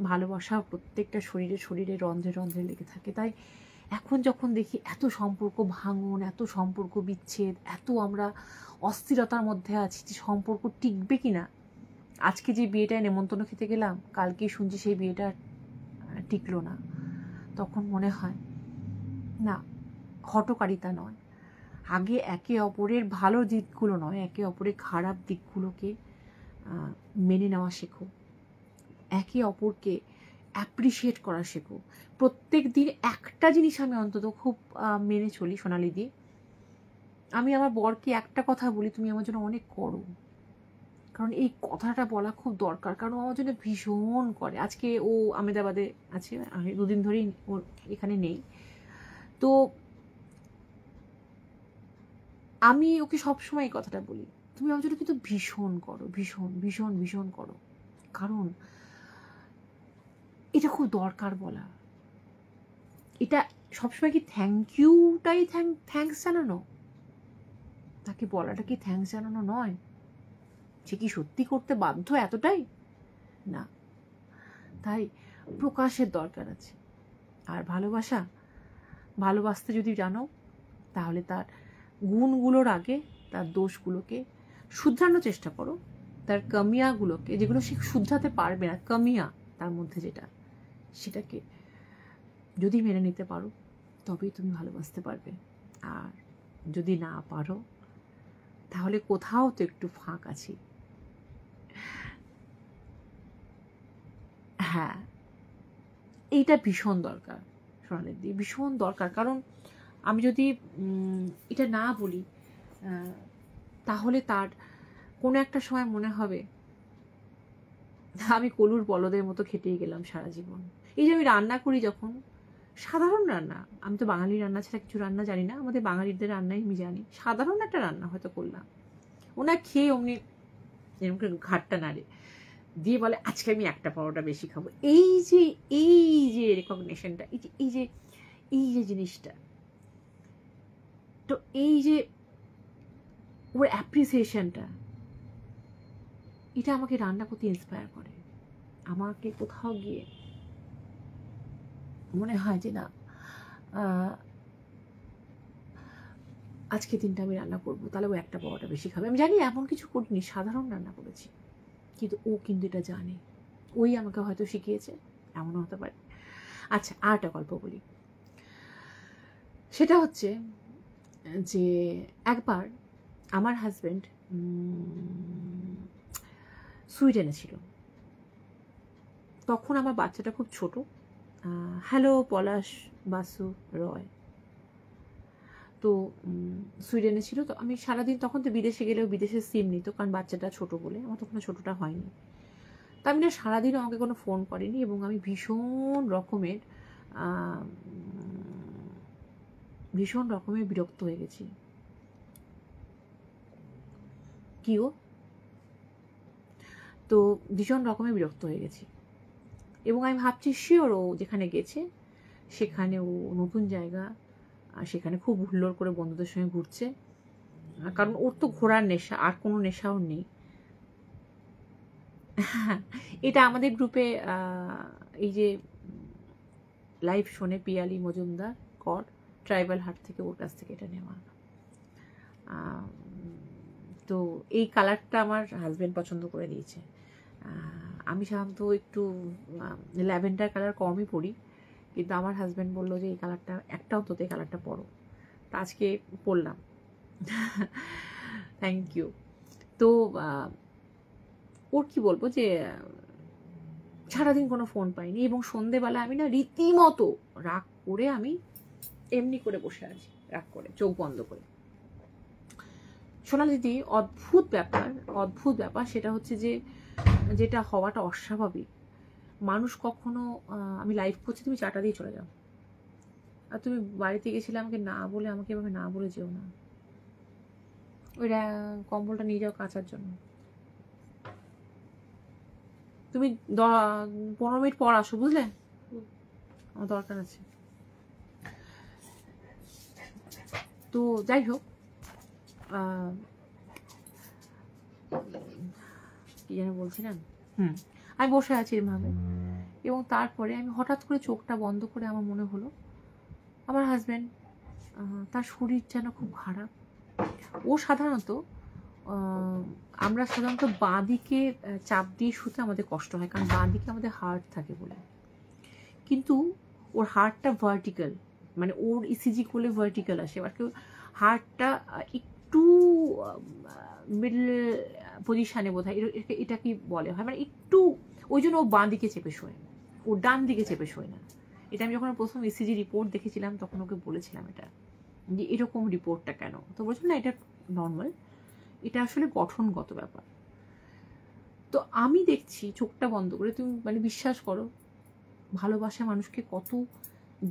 S1: ভালোবাসা প্রত্যেকটা শরীরে রন্ধ্রে রন্ধ্রে লেগে থাকে। তাই এখন যখন দেখি এত সম্পর্ক ভাঙন, এত সম্পর্ক বিচ্ছেদ, এত আমরা অস্থিরতার মধ্যে আছি যে সম্পর্ক টিকবে কি না। আজকে যে বিয়েটায় নেমন্তন্ন খেতে গেলাম, কালকেই শুনছি সেই বিয়েটা টিকলো না। তখন মনে হয় না, হঠকারিতা নয়, আগে একে অপরের ভালো দিকগুলো নয়, একে অপরের খারাপ দিকগুলোকে মেনে নেওয়া শেখো, একে অপরকে অ্যাপ্রিসিয়েট করা শেখো। প্রত্যেক দিন একটা জিনিস আমি অন্তত খুব মেনে চলি সোনালি দি, আমি আমার বরকে একটা কথা বলি, তুমি আমার জন্য অনেক করো। কারণ এই কথাটা বলা খুব দরকার, কারণ আমার জন্য ভীষণ করে। আজকে ও আমেদাবাদে আছে, দুদিন ধরেই ও এখানে নেই। তো আমি ওকে সবসময় এই কথাটা বলি, তুমি আমার জন্য কিন্তু ভীষণ করো, ভীষণ ভীষণ ভীষণ করো। কারণ এটা খুব দরকার বলা। এটা সবসময় কি থ্যাংক ইউটাই থ্যাঙ্কস জানানো, তাকে বলাটা কি থ্যাঙ্কস জানানো নয়? সে কি সত্যি করতে বাধ্য এতটাই? না। তাই প্রকাশের দরকার আছে। আর ভালোবাসতে যদি জানো, তাহলে তার গুণগুলোর আগে তার দোষগুলোকে শুধরানোর চেষ্টা করো। তার কামিয়াগুলোকে, যেগুলো সে শুধরাতে পারবে না, কামিয়া তার মধ্যে যেটা, সেটাকে যদি মেনে নিতে পারো, তবেই তুমি ভালোবাসতে পারবে। আর যদি না পারো, তাহলে কোথাও তো একটু ফাঁক আছে। হ্যাঁ, এইটা ভীষণ দরকার সোনালিদি, ভীষণ দরকার। কারণ আমি যদি এটা না বলি, তাহলে তার কোনো একটা সময় মনে হবে আমি কলুর বলদের মতো খেটেই গেলাম সারা জীবন। এই যে আমি রান্না করি যখন, সাধারণ রান্না, আমি তো বাঙালি রান্না ছাড়া কিছু রান্না জানি না, আমাদের বাঙালিদের রান্নাই আমি জানি, সাধারণ একটা রান্না হয়তো করলাম, ওনা খেয়ে অমনি এরকম করে ঘাটটা নাড়ে দিয়ে বলে আজকে আমি একটা পরোটা বেশি খাবো। এই যে রেকগনিশনটা, এই যে জিনিসটা, তো এই যে ওর অ্যাপ্রিসিয়েশনটা, এটা আমাকে রান্না করতে ইন্সপায়ার করে। আমাকে কোথাও গিয়ে মনে হয় যে না, আজকে দিনটা আমি রান্না করবো, তাহলে ও একটা পরোটা বেশি খাবে। আমি জানি এমন কিছু করিনি, সাধারণ রান্না করেছি, কিন্তু ও কিন্তু এটা জানে, ওই আমাকে হয়তো শিখিয়েছে, এমনও হতে পারে। আচ্ছা, আর একটা গল্প বলি। সেটা হচ্ছে যে একবার আমার হাজব্যান্ড সুইডেনে ছিল, তখন আমার বাচ্চাটা খুব ছোট। হ্যালো পলাশ বাসু রয়। তো সুইডেনে ছিল। তো আমি সারাদিন, তখন তো বিদেশে গেলেও বিদেশের সিম নিত, কারণ বাচ্চাটা ছোট বলে, আমার তখন ছোটটা হয়নি। তা আমি না সারাদিনও আমাকে কোনো ফোন করেনি, এবং আমি ভীষণ রকমের বিরক্ত হয়ে গেছি। কি ও, তো ভীষণ রকমের বিরক্ত হয়ে গেছি। এবং আমি ভাবছি শিওর ও যেখানে গেছে সেখানে ও নতুন জায়গা, আর সেখানে খুব হুল্লোড় করে বন্ধুদের সঙ্গে ঘুরছে, কারণ ওর তো ঘোরার নেশা, আর কোনো নেশাও নেই। এটা আমাদের গ্রুপে এই যে লাইভ শোনে পিয়ালি মজুমদার কর, ট্রাইবাল হাট থেকে, ওর কাছ থেকে এটা নেওয়া। তো এই কালারটা আমার হাজব্যান্ড পছন্দ করে দিয়েছে। আমি সাধারণত একটু ল্যাভেন্ডার কালার কমই পরি, কিন্তু আমার হাজব্যান্ড বললো যে এই কালারটা, একটা অন্তত এই কালারটা পরো। তা আজকে পরলাম। Thank you. তো ওর কি বলবো, যে সারাদিন কোনো ফোন পাইনি, এবং সন্ধেবেলা আমি না রীতিমতো রাগ করে আমি এমনি করে বসে আছি, রাগ করে চোখ বন্ধ করে। সোনালি দিদি, অদ্ভুত ব্যাপার, সেটা হচ্ছে যে যেটা হওয়াটা অস্বাভাবিক। মানুষ কখনো, আমি লাইভ করছি, তুমি চাটা দিয়ে চলে যাও, আর তুমি বাড়িতে গেছিলে আমাকে না বলে, আমাকে এভাবে না বলে যেও না। ওইটা কম্বলটা নিয়ে যাও কাচার জন্য। তুমি 15 মিনিট পর আসো, বুঝলে, আমার দরকার আছে। তো যাই হোক, কি যেন বলছিলাম, আমি বসে আছি এভাবে, এবং তারপরে আমি হঠাৎ করে চোখটা বন্ধ করে আমার মনে হলো আমার হাজব্যান্ড, তার শরীর যেন খুব খারাপ। ও সাধারণত আমরা সাধারণত বাঁ দিকে চাপ দিয়ে শুতে আমাদের কষ্ট হয়, কারণ বাঁ দিকে আমাদের হার্ট থাকে বলে, কিন্তু ওর হার্টটা ভার্টিক্যাল, মানে ওর ইসিজি করলে ভার্টিক্যাল আসে, এবার কেউ হার্টটা একটু মিডল পজিশানে বোধ হয়, এটা কি বলে হয়, মানে একটু, ওই জন্য ও বাঁ দিকে চেপে শোয়, ও ডান দিকে চেপে শোয় না। এটা আমি যখন প্রথম ইসিজি রিপোর্ট দেখেছিলাম তখন ওকে বলেছিলাম এটা, যে এরকম রিপোর্টটা কেন, তো বলছিল না এটা নর্মাল, এটা আসলে গঠনগত ব্যাপার। তো আমি দেখছি চোখটা বন্ধ করে, তুমি মানে বিশ্বাস করো ভালোবাসা মানুষকে কত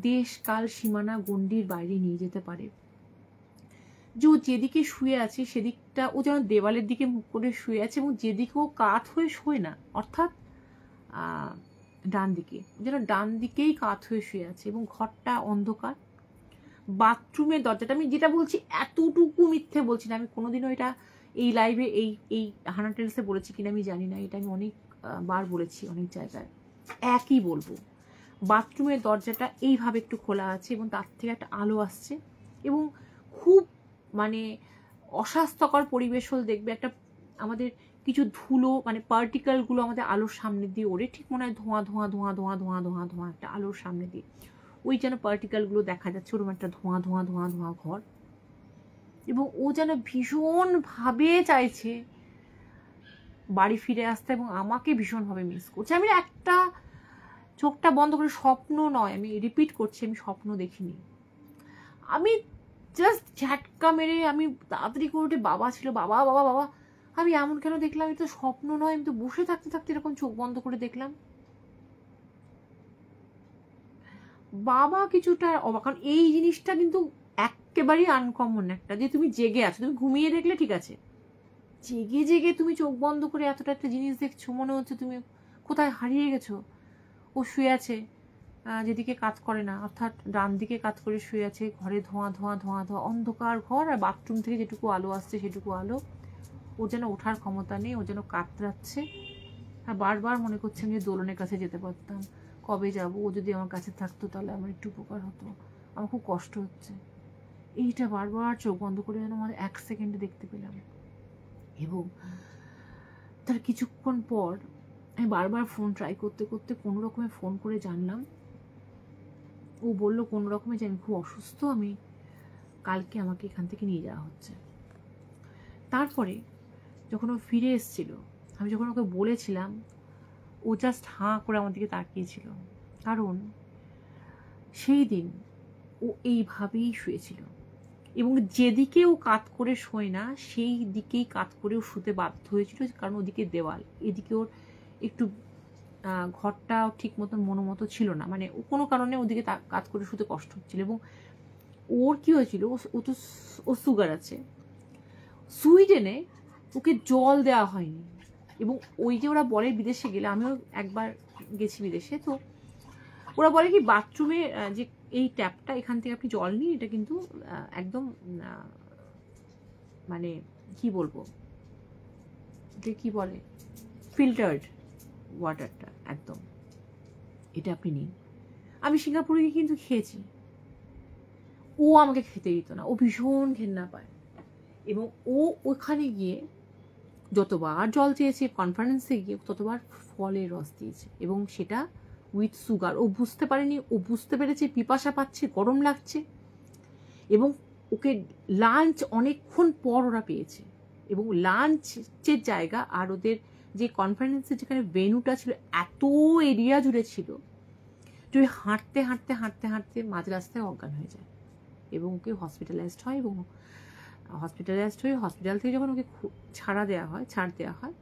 S1: দেশ কাল সীমানা গণ্ডির বাইরে নিয়ে যেতে পারে। যে ও যেদিকে শুয়ে আছে সেদিকটা ও যেন দেওয়ালের দিকে মুখ করে শুয়ে আছে, এবং যেদিকে ও কাত হয়ে শোয় না, অর্থাৎ ডান দিকে, যেন ডান দিকেই কাত হয়ে শুয়ে আছে, এবং ঘরটা অন্ধকার। বাথরুমের দরজাটা, আমি যেটা বলছি এতটুকু মিথ্যে বলছি না, আমি কোনোদিনও এটা এই লাইভে এই হানা টেলসে বলেছি কিনা আমি জানি না, এটা আমি অনেক বার বলেছি অনেক জায়গায়, একই বলবো। বাথরুমের দরজাটা এইভাবে একটু খোলা আছে, এবং তার থেকে একটা আলো আসছে, এবং খুব মানে অস্বাস্থ্যকর পরিবেশ হল, দেখবে একটা আমাদের কিছু ধুলো মানে পার্টিকেলগুলো আমাদের আলোর সামনে দিয়ে ওড়ে, ঠিক মনে হয় ধোঁয়া ধোঁয়া ধোঁয়া ধোঁয়া ধোঁয়া ধোঁয়া ধোঁয়া একটা আলোর সামনে দিয়ে, ওই যেন পার্টিকেলগুলো দেখা যাচ্ছে, ওরকম একটা ধোঁয়া ধোঁয়া ধোঁয়া ধোঁয়া ঘর, এবং ও যেন ভীষণভাবে চাইছে বাড়ি ফিরে আসতে, এবং আমাকে ভীষণভাবে মিস করছে। আমি একটা চোখটা বন্ধ করে, স্বপ্ন নয়, আমি রিপিট করছি, আমি স্বপ্ন দেখিনি, আমি জাস্ট ঝাটকা মেরে আমি তাড়াতাড়ি করে উঠে, বাবা ছিল, বাবা বাবা বাবা, আমি এমন কেন দেখলাম, আমি তো স্বপ্ন নয়, আমি তো বসে থাকতে থাকতে এরকম চোখ বন্ধ করে দেখলাম। বাবা কিছুটা অবাক, কারণ এই জিনিসটা কিন্তু একেবারেই আনকমন একটা, যে তুমি জেগে আছো, তুমি ঘুমিয়ে দেখলে ঠিক আছে, জেগে জেগে তুমি চোখ বন্ধ করে এতটা একটা জিনিস দেখছো, মনে হচ্ছে তুমি কোথায় হারিয়ে গেছো। ও শুয়ে আছে যেদিকে কাজ করে না, অর্থাৎ ডান দিকে কাজ করে শুয়ে আছে, ঘরে ধোঁয়া ধোঁয়া ধোঁয়া ধোঁয়া, অন্ধকার ঘর, আর বাথরুম থেকে যেটুকু আলো আসছে সেটুকু আলো, ওর যেন ওঠার ক্ষমতা নেই, ও যেন কাতরাচ্ছে, আর বারবার মনে করছে আমি দোলনের কাছে যেতে পারতাম, কবে যাব, ও যদি আমার কাছে থাকতো তাহলে আমার একটু উপকার হতো, আমার খুব কষ্ট হচ্ছে। এইটা বারবার চোখ বন্ধ করে যেন আমার 1 সেকেন্ডে দেখতে পেলাম। এবং তার কিছুক্ষণ পর আমি বারবার ফোন ট্রাই করতে করতে কোনো রকমে ফোন করে জানলাম, ও বললো কোনো রকমে যে আমি খুব অসুস্থ, আমি কালকে আমাকে এখান থেকে নিয়ে যাওয়া হচ্ছে। তারপরে যখন ও ফিরে এসেছিল, আমি যখন ওকে বলেছিলাম, ও জাস্ট হাঁ করে আমার দিকে তাকিয়েছিল, কারণ সেই দিন ও এইভাবেই শুয়েছিল, এবং যেদিকে ও কাত করে শোয় না সেই দিকেই কাত করেও শুতে বাধ্য হয়েছিল, কারণ ওদিকে দেওয়াল, এদিকে ওর একটু ঘরটা ঠিক মতন মনোমতো ছিল না, মানে ও কোনো কারণে ওদিকে কাত করে শুতে কষ্ট হচ্ছিল। এবং ওর কি হয়েছিল, ও সুগার আছে, সুইডেনে ওকে জল দেওয়া হয়নি, এবং ওই যে ওরা বলে বিদেশে গেলে, আমিও একবার গেছি বিদেশে, তো ওরা বলে কি বাথরুমে যে এই ট্যাপটা, এখান থেকে আপনি জল নিন, এটা কিন্তু একদম মানে কি বলবো, যে কি বলে ফিল্টার্ড ওয়াটারটা একদম, এটা আপনি নিন। আমি সিঙ্গাপুরে গিয়ে কিন্তু খেয়েছি, ও আমাকে খেতে দিত না, ও ভীষণ ঘেন্না পায়, এবং ও ওখানে গিয়ে যতবার জল চেয়েছে, কনফারেন্সে গিয়ে ততবার ফলের রস দিয়েছে, এবং সেটা উইথ সুগার। ও বুঝতে পারেনি, ও বুঝতে পেরেছে পিপাসা পাচ্ছে, গরম লাগছে, এবং ওকে লাঞ্চ অনেকক্ষণ পর ওরা পেয়েছে, এবং লাঞ্চের জায়গা আর ওদের যে কনফারেন্সের যেখানে ভেন্যুটা ছিল এত এরিয়া জুড়ে ছিল, যে হাঁটতে হাঁটতে হাঁটতে হাঁটতে মাঝ রাস্তায় অজ্ঞান হয়ে যায়, এবং ওকে হসপিটালাইজড হয়, এবং হসপিটালাইজড হয়ে হসপিটাল থেকে যখন ওকে ছাড় দেওয়া হয়,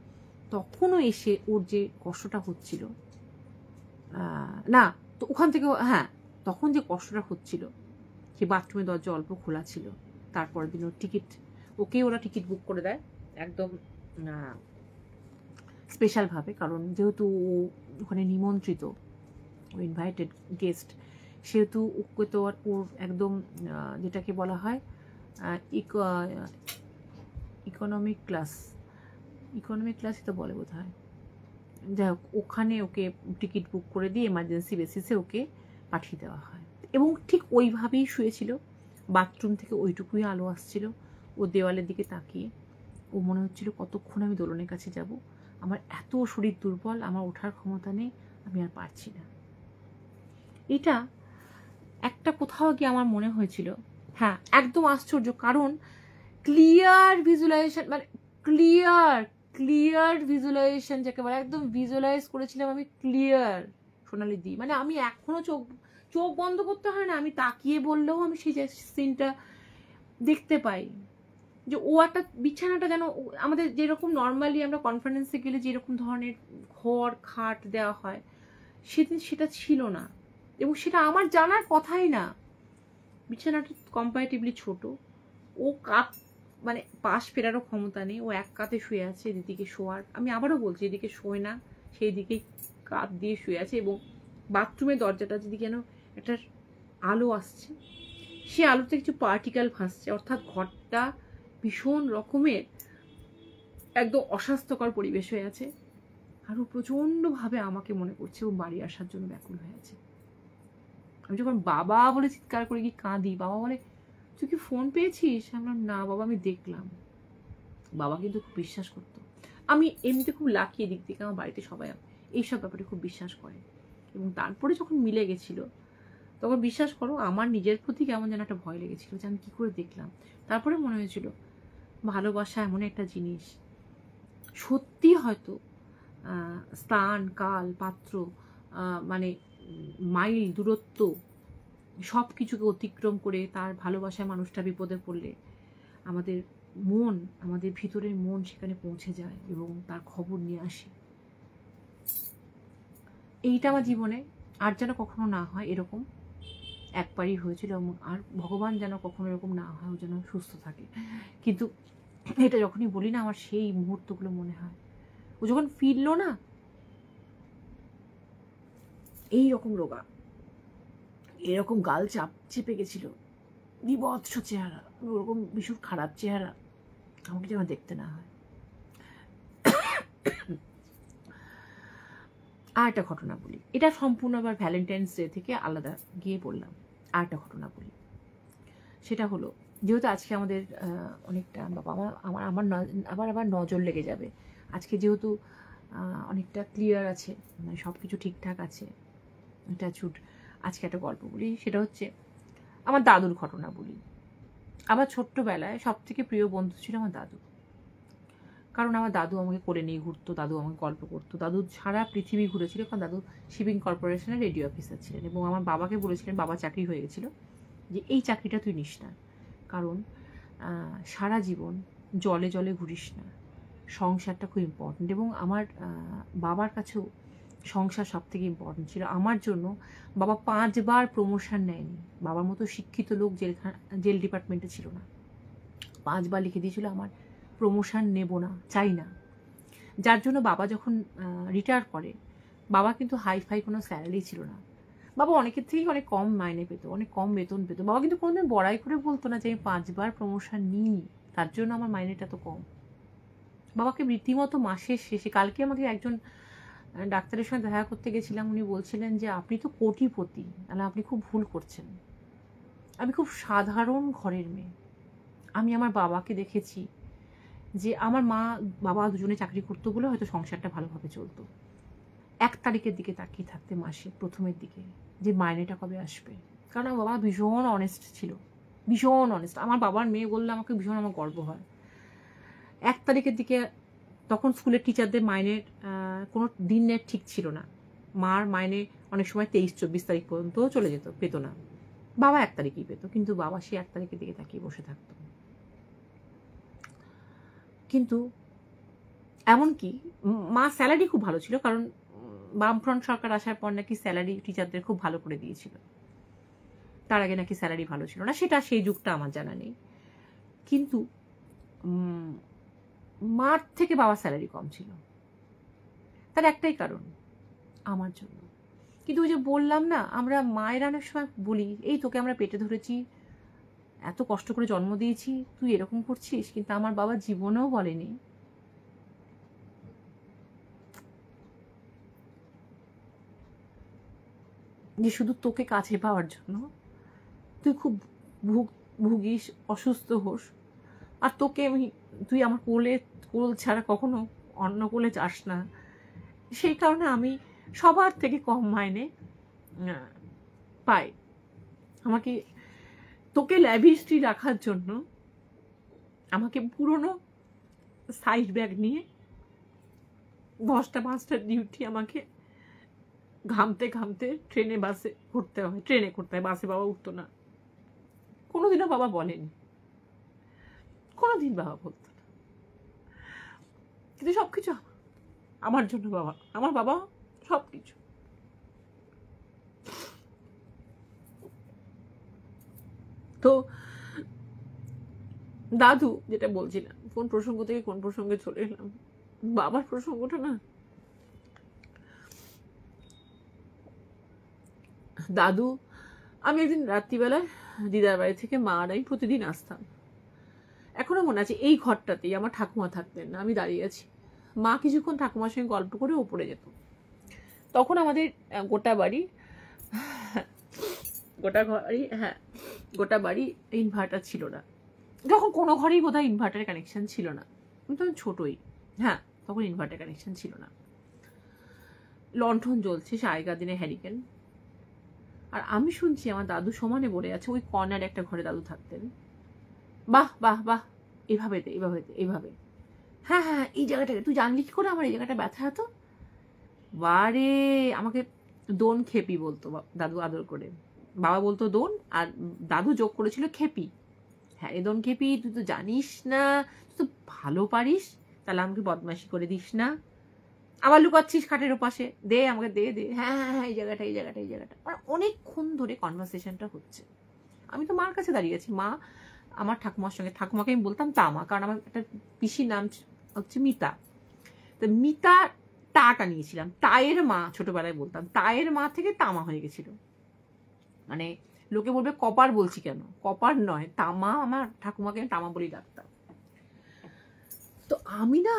S1: তখনও এসে ওর যে কষ্টটা হচ্ছিল, না তো ওখান থেকে, হ্যাঁ তখন যে কষ্টটা হচ্ছিল, সে বাথরুমের দরজা অল্প খোলা ছিল, তারপরের দিন ওর ওরা টিকিট বুক করে দেয় একদম স্পেশালভাবে, কারণ যেহেতু ও ওখানে নিমন্ত্রিত, ও ইনভাইটেড গেস্ট, সেহেতু ওকে তো আর ওর একদম যেটাকে বলা হয় ইকোনমিক ক্লাসই তো বলে বোধ হয়, যাই হোক, ওখানে ওকে টিকিট বুক করে দিয়ে এমার্জেন্সি বেসিসে ওকে পাঠিয়ে দেওয়া হয়। এবং ঠিক ওইভাবেই শুয়েছিল, বাথরুম থেকে ওইটুকুই আলো আসছিল, ও দেওয়ালের দিকে তাকিয়ে। ও মনে হচ্ছিল কতক্ষণ আমি দোলনের কাছে যাব, আমার এত শরীর দুর্বল, আমার ওঠার ক্ষমতা নেই, আমি আর পারছি না। এটা একটা কোথাও গিয়ে আমার মনে হয়েছিল, হ্যাঁ একদম আশ্চর্য, কারণ ক্লিয়ার ভিজুয়ালাইজেশন, মানে ক্লিয়ার ভিজুয়ালাইজেশন যাকে বলে, একদম ভিজুয়ালাইজ করেছিলাম আমি ক্লিয়ার সোনালি দি। মানে আমি এখনো চোখ বন্ধ করতে হয় না, আমি তাকিয়ে বললেও আমি সেই সিনটা দেখতে পাই, যে ও একটা বিছানাটা যেন আমাদের যেরকম নর্মালি আমরা কনফারেন্সে গেলে যেরকম ধরনের ঘর খাট দেওয়া হয়, সেদিন সেটা ছিল না, এবং সেটা আমার জানার কথাই না। বিছানাটা কম্পারেটিভলি ছোট, ও মানে পাশ ফেরারও ক্ষমতা নেই, ও এক কাতে শুয়ে আছে, এদিকে শোয়ার, আমি আবারও বলছি এদিকে শোয় না, সেই দিকেই কাত দিয়ে শুয়ে আছে, এবং বাথরুমের দরজাটা যেদিকে যেন একটা আলো আসছে, সে আলোতে কিছু পার্টিকেল ভাসছে, অর্থাৎ ঘরটা ভীষণ রকমের একদম অস্বাস্থ্যকর পরিবেশ হয়ে আছে। আরও প্রচণ্ডভাবে আমাকে মনে করছে ও বাড়ি আসার জন্য ব্যাকুল হয়ে আছে। আমি যখন বাবা বলে চিৎকার করে কি কাঁদি, বাবা বলে তুই কি ফোন পেয়েছিস? আমি বললাম না বাবা, আমি দেখলাম। বাবা কিন্তু খুব বিশ্বাস করতো। আমি এমনিতে খুব লাকি, এদিক থেকে আমার বাড়িতে সবাই এইসব ব্যাপারে খুব বিশ্বাস করে। এবং তারপরে যখন মিলে গেছিল, তখন বিশ্বাস করো আমার নিজের প্রতি কেমন যেন একটা ভয় লেগেছিল, যে আমি কী করে দেখলাম। তারপরে মনে হয়েছিল ভালোবাসা এমন একটা জিনিস, সত্যি হয়তো স্থান কাল পাত্র, মানে মাইল দূরত্ব সব কিছুকে অতিক্রম করে তার ভালোবাসায় মানুষটা বিপদে পড়লে আমাদের মন, আমাদের ভিতরের মন সেখানে পৌঁছে যায় এবং তার খবর নিয়ে আসে। এইটা আমার জীবনে আর যেন কখনো না হয় এরকম, একবারই হয়েছিল, আর ভগবান যেন কখনো এরকম না হয়, ও যেন সুস্থ থাকে। কিন্তু এটা যখনই বলি না, আমার সেই মুহূর্তগুলো মনে হয়। ও যখন ফিরলো না, এইরকম রোগা, এরকম গাল চেপে গেছিল, বিভৎস চেহারা, ওরকম ভীষণ খারাপ চেহারা, আমাকে যেন দেখতে না হয়। আর একটা ঘটনা বলি, এটা সম্পূর্ণ আবার ভ্যালেন্টাইন্স ডে থেকে আলাদা গিয়ে বললাম। আর একটা ঘটনা বলি, সেটা হলো, যেহেতু আজকে আমাদের অনেকটা বাবা আমার আমার আবার নজর লেগে যাবে, আজকে যেহেতু অনেকটা ক্লিয়ার আছে, মানে সব কিছু ঠিকঠাক আছে, এটা ছুট। আজকে একটা গল্প বলি, সেটা হচ্ছে আমার দাদুর ঘটনা বলি। আমার ছোট্টবেলায় সব থেকে প্রিয় বন্ধু ছিল আমার দাদু, কারণ আমার দাদু আমাকে কোলে নিয়ে ঘুরতো, দাদু আমাকে গল্প করতো, দাদু সারা পৃথিবী ঘুরেছিল, কারণ দাদু শিপিং কর্পোরেশনের রেডিও অফিসার ছিলেন, এবং আমার বাবাকে বলেছিলেন, বাবা চাকরি হয়ে গেছিলো, যে এই চাকরিটা তুই নিস না, কারণ সারা জীবন জলে জলে ঘুরিস না, সংসারটা খুব ইম্পর্ট্যান্ট। এবং আমার বাবার কাছেও সংসার সব থেকে ইম্পর্ট্যান্ট ছিল। আমার জন্য বাবা 5 বার প্রমোশন নেয়নি, বাবার মতো শিক্ষিত লোক জেল ডিপার্টমেন্টে ছিল না, 5 বার লিখে দিয়েছিল আমার প্রমোশন নেব না, চাই না। যার জন্য বাবা যখন রিটায়ার করে, বাবা কিন্তু হাইফাই কোনো স্যালারি ছিল না, বাবা অনেকের থেকেই অনেক কম মাইনে পেতো, অনেক কম বেতন পেতো। বাবা কিন্তু কোনোদিন বড়াই করে বলতো না যে আমি 5 বার প্রমোশন নিই, তার জন্য আমার মাইনেটা তো কম। বাবাকে রীতিমতো মাসের শেষে, কালকে আমাকে একজন ডাক্তারের সঙ্গে দেখা করতে গেছিলাম, উনি বলছিলেন যে আপনি তো কোটিপতি, তাহলে আপনি খুব ভুল করছেন। আমি খুব সাধারণ ঘরের মেয়ে, আমি আমার বাবাকে দেখেছি যে আমার মা বাবা দুজনে চাকরি করতো বলে হয়তো সংসারটা ভালোভাবে চলতো। 1 তারিখের দিকে তাকিয়ে থাকতে মাসে প্রথমের দিকে, যে মাইনেটা কবে আসবে, কারণ আমার বাবা ভীষণ অনেস্ট ছিল, ভীষণ অনেস্ট। আমার বাবার মেয়ে বললে আমাকে ভীষণ আমার গর্ব হয়। 1 তারিখের দিকে, তখন স্কুলের টিচারদের মাইনের কোনো দিনের ঠিক ছিল না, মার মাইনে অনেক সময় 23-24 তারিখ পর্যন্ত চলে যেত, পেতো না, বাবা 1 তারিখেই পেতো, কিন্তু বাবা সেই 1 তারিখের দিকে তাকিয়ে বসে থাকতো। কিন্তু এমনকি মা স্যালারি খুব ভালো ছিল, কারণ বামফ্রন্ট সরকার আসার পর নাকি স্যালারি টিচারদের খুব ভালো করে দিয়েছিল, তার আগে নাকি স্যালারি ভালো ছিল না, সেটা সেই যুগটা আমার জানা নেই। কিন্তু মার থেকে বাবার স্যালারি কম ছিল, তার একটাই কারণ, আমার জন্য। কিন্তু ওই যে বললাম না, আমরা মায়ের অনেক সময় বলি, এই তোকে আমরা পেটে ধরেছি, এত কষ্ট করে জন্ম দিয়েছি, তুই এরকম করছিস, কিন্তু আমার বাবা জীবনেও বলেনি যে শুধু তোকে কাছে পাওয়ার জন্য তুই খুব ভুগিস, অসুস্থ হোস, আর তুই আমার কোল ছাড়া কখনো অন্য কোলে যাস না, সেই কারণে আমি সবার থেকে কম মাইনে পাই। আমাকে তোকে ল্যাভিশলি রাখার জন্য আমাকে পুরনো সাইড ব্যাগ নিয়ে 10টা-5টা ডিউটি আমাকে ঘামতে ঘামতে ট্রেনে বাসে করতে হয়, বাসে বাবা উঠতো না। কোনোদিনও বাবা বলেনি, কোনোদিন বাবা বলতো না, কিন্তু সবকিছু আমার জন্য বাবা, আমার বাবা সবকিছু। তো দাদু, যেটা বলছিলাম, কোন প্রসঙ্গ থেকে কোন প্রসঙ্গে চলে এলাম, বাবার প্রসঙ্গটা না, দাদু, আমি একদিন রাত্রিবেলায় দিদার বাড়ি থেকে মা আর আমি প্রতিদিন আসতাম। এখনো মনে আছে, এই ঘরটাতেই আমার ঠাকুমা থাকতেন না, আমি দাঁড়িয়ে আছি, মা কিছুক্ষণ ঠাকুমার সঙ্গে গল্প করে ওপরে যেত। তখন আমাদের গোটা বাড়ি ইনভার্টার ছিল না, যখন কোনো ঘরেই বোধহয় ইনভার্টারের কানেকশন ছিল না, আমি তখন ছোটই, হ্যাঁ তখন ইনভার্টার কানেকশন ছিল না, লণ্ঠন জ্বলছে, সে আগেকার দিনে হ্যারিকেন। আর আমি শুনছি আমার দাদু সমানে বলে আছে, ওই কর্নারে একটা ঘরে দাদু থাকতেন, বাহ বাহ বাহ, এইভাবে, হ্যাঁ হ্যাঁ এই জায়গাটাকে তুই জানলি কি করে আমার এই জায়গাটা ব্যথা হতো, বারে আমাকে দোন খেপি বলতো দাদু আদর করে, বাবা বলতো দোন, আর দাদু যোগ করেছিল খেপি। হ্যাঁ, এ দোন খেপি, তুই তো জানিস না, তুই তো ভালো পারিস, তাহলে আমাকে বদমাশি করে দিস না, আবার লুকাচ্ছিস খাটের ওপাশে, দে আমাকে, দে দে, হ্যাঁ হ্যাঁ হ্যাঁ এই জায়গাটা। আর অনেকক্ষণ ধরে কনভারসেশনটা হচ্ছে। আমি তো মার কাছে দাঁড়িয়ে আছি, মা আমার ঠাকুমার সঙ্গে, ঠাকুমাকে আমি বলতাম তামা, কারণ আমার একটা পিসির নাম হচ্ছে মিতা, তো মিতা টাটা নিয়েছিলাম, তায়ের মা ছোটবেলায় বলতাম, তায়ের মা থেকে তামা হয়ে গেছিল, মানে লোকে বলবে কপার বলছি কেন, কপার নয়, তামা, আমার ঠাকুমাকে আমি তামা বলি ডাকতাম। তো আমি না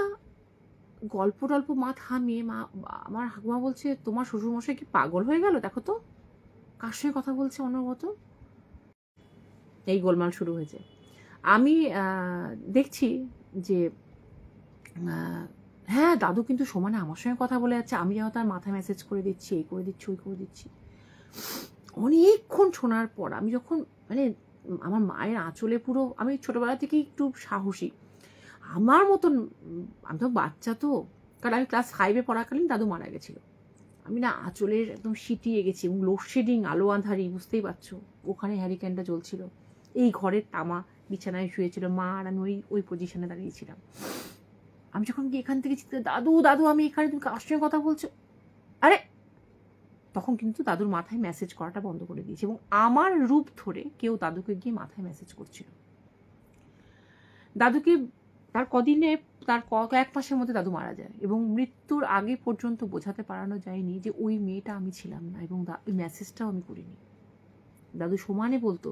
S1: গল্প টল্প মা থামিয়ে, আমার ঠাকুমা বলছে, তোমার শ্বশুরমশাই কি পাগল হয়ে গেল, দেখো তো কার সঙ্গে কথা বলছে অনবরত, এই গোলমাল শুরু হয়েছে। আমি দেখছি যে হ্যাঁ দাদু কিন্তু সমানে আমার সঙ্গে কথা বলে যাচ্ছে, আমি যেন তার মাথায় মেসেজ করে দিচ্ছি, এই করে দিচ্ছি, ওই করে দিচ্ছি। অনেকক্ষণ শোনার পর আমি যখন, মানে আমার মায়ের আঁচলে পুরো, আমি ছোটবেলা থেকেই একটু সাহসী, আমার মতন, আমি তো বাচ্চা, তো কারণ আমি ক্লাস 5-এ পড়াকালীন দাদু মারা গেছিল, আমি না আঁচলের একদম সিটিয়ে গেছি, এবং লোডশেডিং, আলো আঁধারি, বুঝতেই পারছো, ওখানে হ্যারিকেনটা জ্বলছিল, এই ঘরের তামা বিছানায় শুয়েছিল, মা আর আমি ওই পজিশনে দাঁড়িয়েছিলাম। আমি যখন গিয়ে এখান থেকে চিৎকার, দাদু দাদু আমি এখানে, তুমি কার সঙ্গে কথা বলছো, আরে তখন কিন্তু দাদুর মাথায় মেসেজ করাটা বন্ধ করে দিয়েছে, এবং আমার রূপ ধরে কেউ দাদুকে গিয়ে মাথায় মেসেজ করছিল। দাদুকে তার কদিনে, তার কয়েক মাসের মধ্যে দাদু মারা যায়, এবং মৃত্যুর আগে পর্যন্ত বোঝাতে পারানো যায়নি যে ওই মেয়েটা আমি ছিলাম না, এবং ওই মেসেজটাও আমি করিনি। দাদু সমানে বলতো,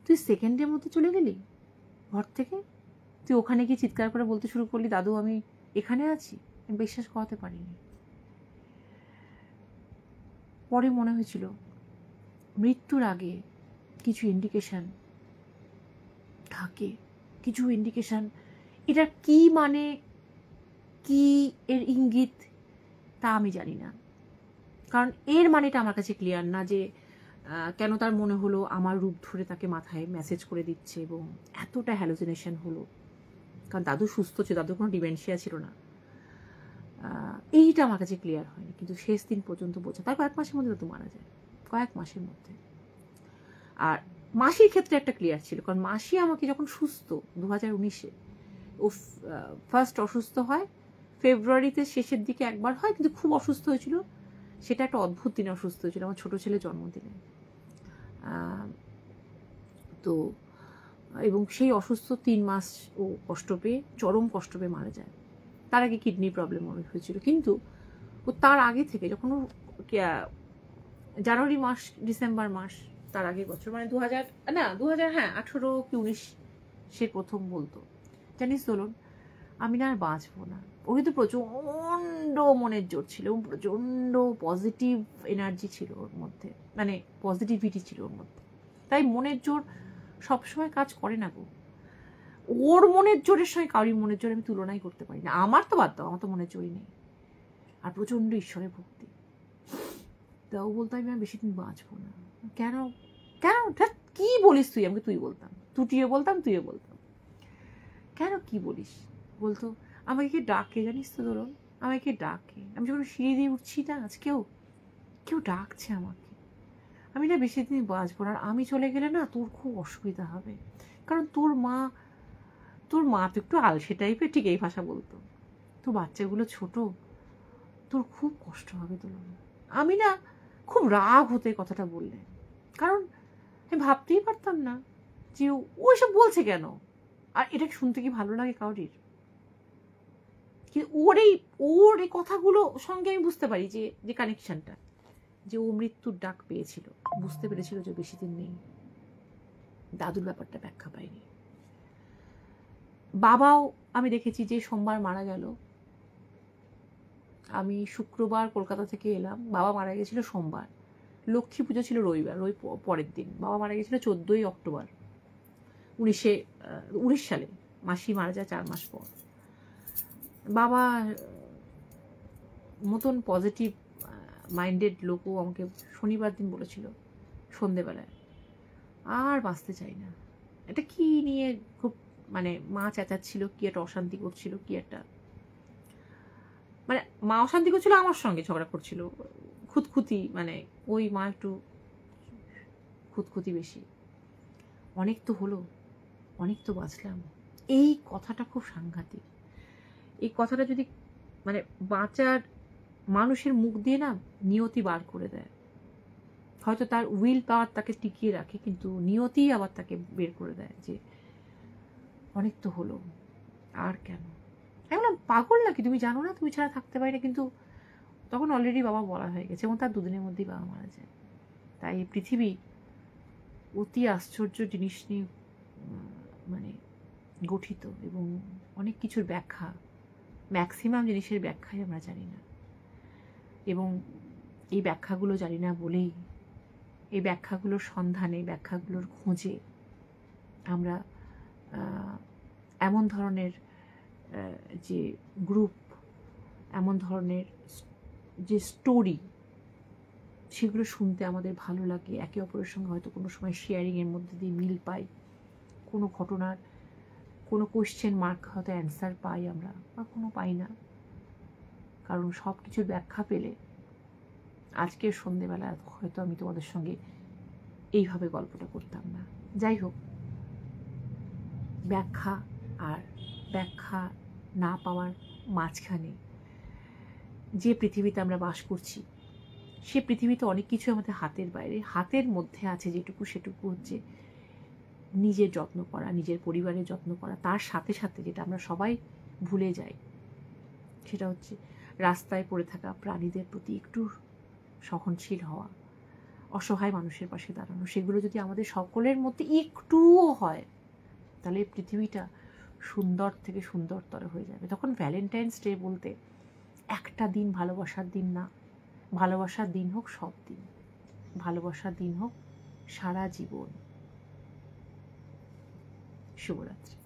S1: তুই সেকেন্ডের মধ্যে চলে গেলি ঘর থেকে, তুই ওখানে গিয়ে চিৎকার করে বলতে শুরু করলি, দাদু আমি এখানে আছি, আমি বিশ্বাস করাতে পারিনি। পরে মনে হয়েছিল মৃত্যুর আগে কিছু ইন্ডিকেশন থাকে, কিছু ইন্ডিকেশন, এটা কি মানে, কি এর ইঙ্গিত তা আমি জানি না, কারণ এর মানেটা আমার কাছে ক্লিয়ার না, যে কেন তার মনে হলো আমার রূপ ধরে তাকে মাথায় মেসেজ করে দিচ্ছে, এবং এতটা হ্যালুসিনেশন হলো, কারণ দাদু সুস্থ ছিল, দাদুর কোনো ডিমেনশিয়া ছিল না, এইটা আমার কাছে ক্লিয়ার হয়নি, কিন্তু শেষ দিন পর্যন্ত বোঝা, তার কয়েক মাসের মধ্যে দাদু মারা যায়, কয়েক মাসের মধ্যে। আর মাসির ক্ষেত্রে একটা ক্লিয়ার ছিল, কারণ মাসি আমাকে যখন সুস্থ 2019-এ, ও ফার্স্ট অসুস্থ হয়, ফেব্রুয়ারিতে শেষের দিকে একবার হয়, কিন্তু খুব অসুস্থ হয়েছিল, সেটা একটা অদ্ভুত দিনে অসুস্থ হয়েছিল, আমার ছোট ছেলের জন্মদিনে। তো এবং সেই অসুস্থ 3 মাস ও কষ্ট পেয়ে, চরম কষ্ট পেয়ে মারা যায়। তার আগে কিডনি প্রবলেম হয়েছিল, কিন্তু ও তার আগে থেকে, যখন ও জানুয়ারি মাস, ডিসেম্বর মাস, তার আগের বছর, মানে 2018 কি 19 সে প্রথম বলতো, জানিস দোলন, আমি না আর বাঁচবো না। ও কিন্তু প্রচণ্ড মনের জোর ছিল, প্রচণ্ড পজিটিভ এনার্জি ছিল ওর মধ্যে, মানে পজিটিভিটি ছিল ওর মধ্যে। তাই মনের জোর সবসময় কাজ করে না গো। ওর মনের জোরের সঙ্গে কারোর মনের জোর আমি তুলনাই করতে পারি না। আমার তো বাদ দাও, আমার তো মনের জোরই নেই। আর প্রচণ্ড ঈশ্বরের ভক্তি। তাও বলতো আমি আর বেশি দিন বাঁচবো না। কেন কেন কি বলিস তুই? আমাকে তুই বলতাম, তুইও বলতাম, তুইও বলতাম। কেন কি বলিস? বলতো আমাকে কে ডাকে জানিস তো ধরুন, আমাকে কে ডাকে। আমি যখন সিঁড়ি দিয়ে উঠছি না আজকেও, কেউ ডাকছে আমাকে। আমি না বেশি দিন বাঁচবো না, আর আমি চলে গেলে না তোর খুব অসুবিধা হবে, কারণ তোর মা তো একটু আলসে টাইপের, ঠিক এই ভাষা বলতো। তোর বাচ্চাগুলো ছোট, তোর খুব কষ্ট হবে তোর। আমি না খুব রাগ হতে কথাটা বললে, কারণ আমি ভাবতেই পারতাম না যে ও এসব বলছে কেন। আর এটা শুনতে কি ভালো লাগে কাউরির? কিন্তু ওর এই কথাগুলো সঙ্গে আমি বুঝতে পারি যে কানেকশনটা, যে ও মৃত্যুর ডাক পেয়েছিল, বুঝতে পেরেছিল যে বেশি দিন নেই। দাদুর ব্যাপারটা ব্যাখ্যা পাইনি। বাবাও আমি দেখেছি যে সোমবার মারা গেল, আমি শুক্রবার কলকাতা থেকে এলাম, বাবা মারা গেছিল সোমবার, লক্ষ্মী পুজো ছিল রবিবার, ওই পরের দিন। বাবা মারা গেছিল 14ই অক্টোবর 1919 সালে, মাসি মারা যায় 4 মাস পর। বাবা মতন পজিটিভ মাইন্ডেড লোকও আমাকে শনিবার দিন বলেছিল সন্ধেবেলায়, আর বাঁচতে চাই না। এটা কি নিয়ে খুব মানে মা চেঁচাচ্ছিল, কি একটা অশান্তি করছিল, কি একটা মানে মা অশান্তি করছিল, আমার সঙ্গে ঝগড়া করছিল, খুঁতখুতি, মানে ওই মা একটু খুঁতখুতি বেশি। অনেক তো হলো, অনেক তো বাঁচলাম, এই কথাটা খুব সাংঘাতিক। এই কথাটা যদি মানে বাঁচার মানুষের মুখ দিয়ে না নিয়তি বার করে দেয়, হয়তো তার উইল পাওয়ার তাকে টিকিয়ে রাখে, কিন্তু নিয়তি আবার তাকে বের করে দেয় যে অনেক তো হলো, আর কেন। এমন পাগল নাকি, তুমি জানো না তুমি ছাড়া থাকতে পারি না? কিন্তু তখন অলরেডি বাবা বলা হয়ে গেছে এবং তার 2 দিনের মধ্যেই বাবা মারা যায়। তাই এই পৃথিবী অতি আশ্চর্য জিনিস নিয়ে মানে গঠিত, এবং অনেক কিছুর ব্যাখ্যা, ম্যাক্সিমাম জিনিসের ব্যাখ্যাই আমরা জানি না, এবং এই ব্যাখ্যাগুলো জানি না বলেই এই ব্যাখ্যাগুলোর সন্ধানে, ব্যাখ্যাগুলোর খোঁজে আমরা এমন ধরনের যে গ্রুপ, এমন ধরনের যে স্টোরি, সেগুলো শুনতে আমাদের ভালো লাগে। একে অপরের সঙ্গে হয়তো কোনো সময় শেয়ারিংয়ের মধ্যে দিয়ে মিল পাই, কোনো ঘটনার কোনো কোয়েশ্চেন মার্ক হয়তো অ্যান্সার পাই আমরা, বা কোনো পাই না, কারণ সব কিছুর ব্যাখ্যা পেলে আজকের সন্ধেবেলা হয়তো আমি তোমাদের সঙ্গে এইভাবে গল্পটা করতাম না। যাই হোক, ব্যাখ্যা আর ব্যাখ্যা না পাওয়ার মাঝখানে যে পৃথিবীতে আমরা বাস করছি, সে পৃথিবীতে অনেক কিছু আমাদের হাতের বাইরে। হাতের মধ্যে আছে যেটুকু, সেটুকু হচ্ছে নিজের যত্ন করা, নিজের পরিবারের যত্ন করা। তার সাথে সাথে যেটা আমরা সবাই ভুলে যাই, সেটা হচ্ছে রাস্তায় পড়ে থাকা প্রাণীদের প্রতি একটু সহনশীল হওয়া, অসহায় মানুষের পাশে দাঁড়ানো। সেগুলো যদি আমাদের সকলের মধ্যে একটুও হয়, তাহলে পৃথিবীটা সুন্দর থেকে সুন্দরতর হয়ে যাবে। তখন ভ্যালেন্টাইন্স ডে বলতে একটা দিন ভালোবাসার দিন না, ভালোবাসার দিন হোক সব দিন, ভালোবাসার দিন হোক সারা জীবন। শুভরাত্রি।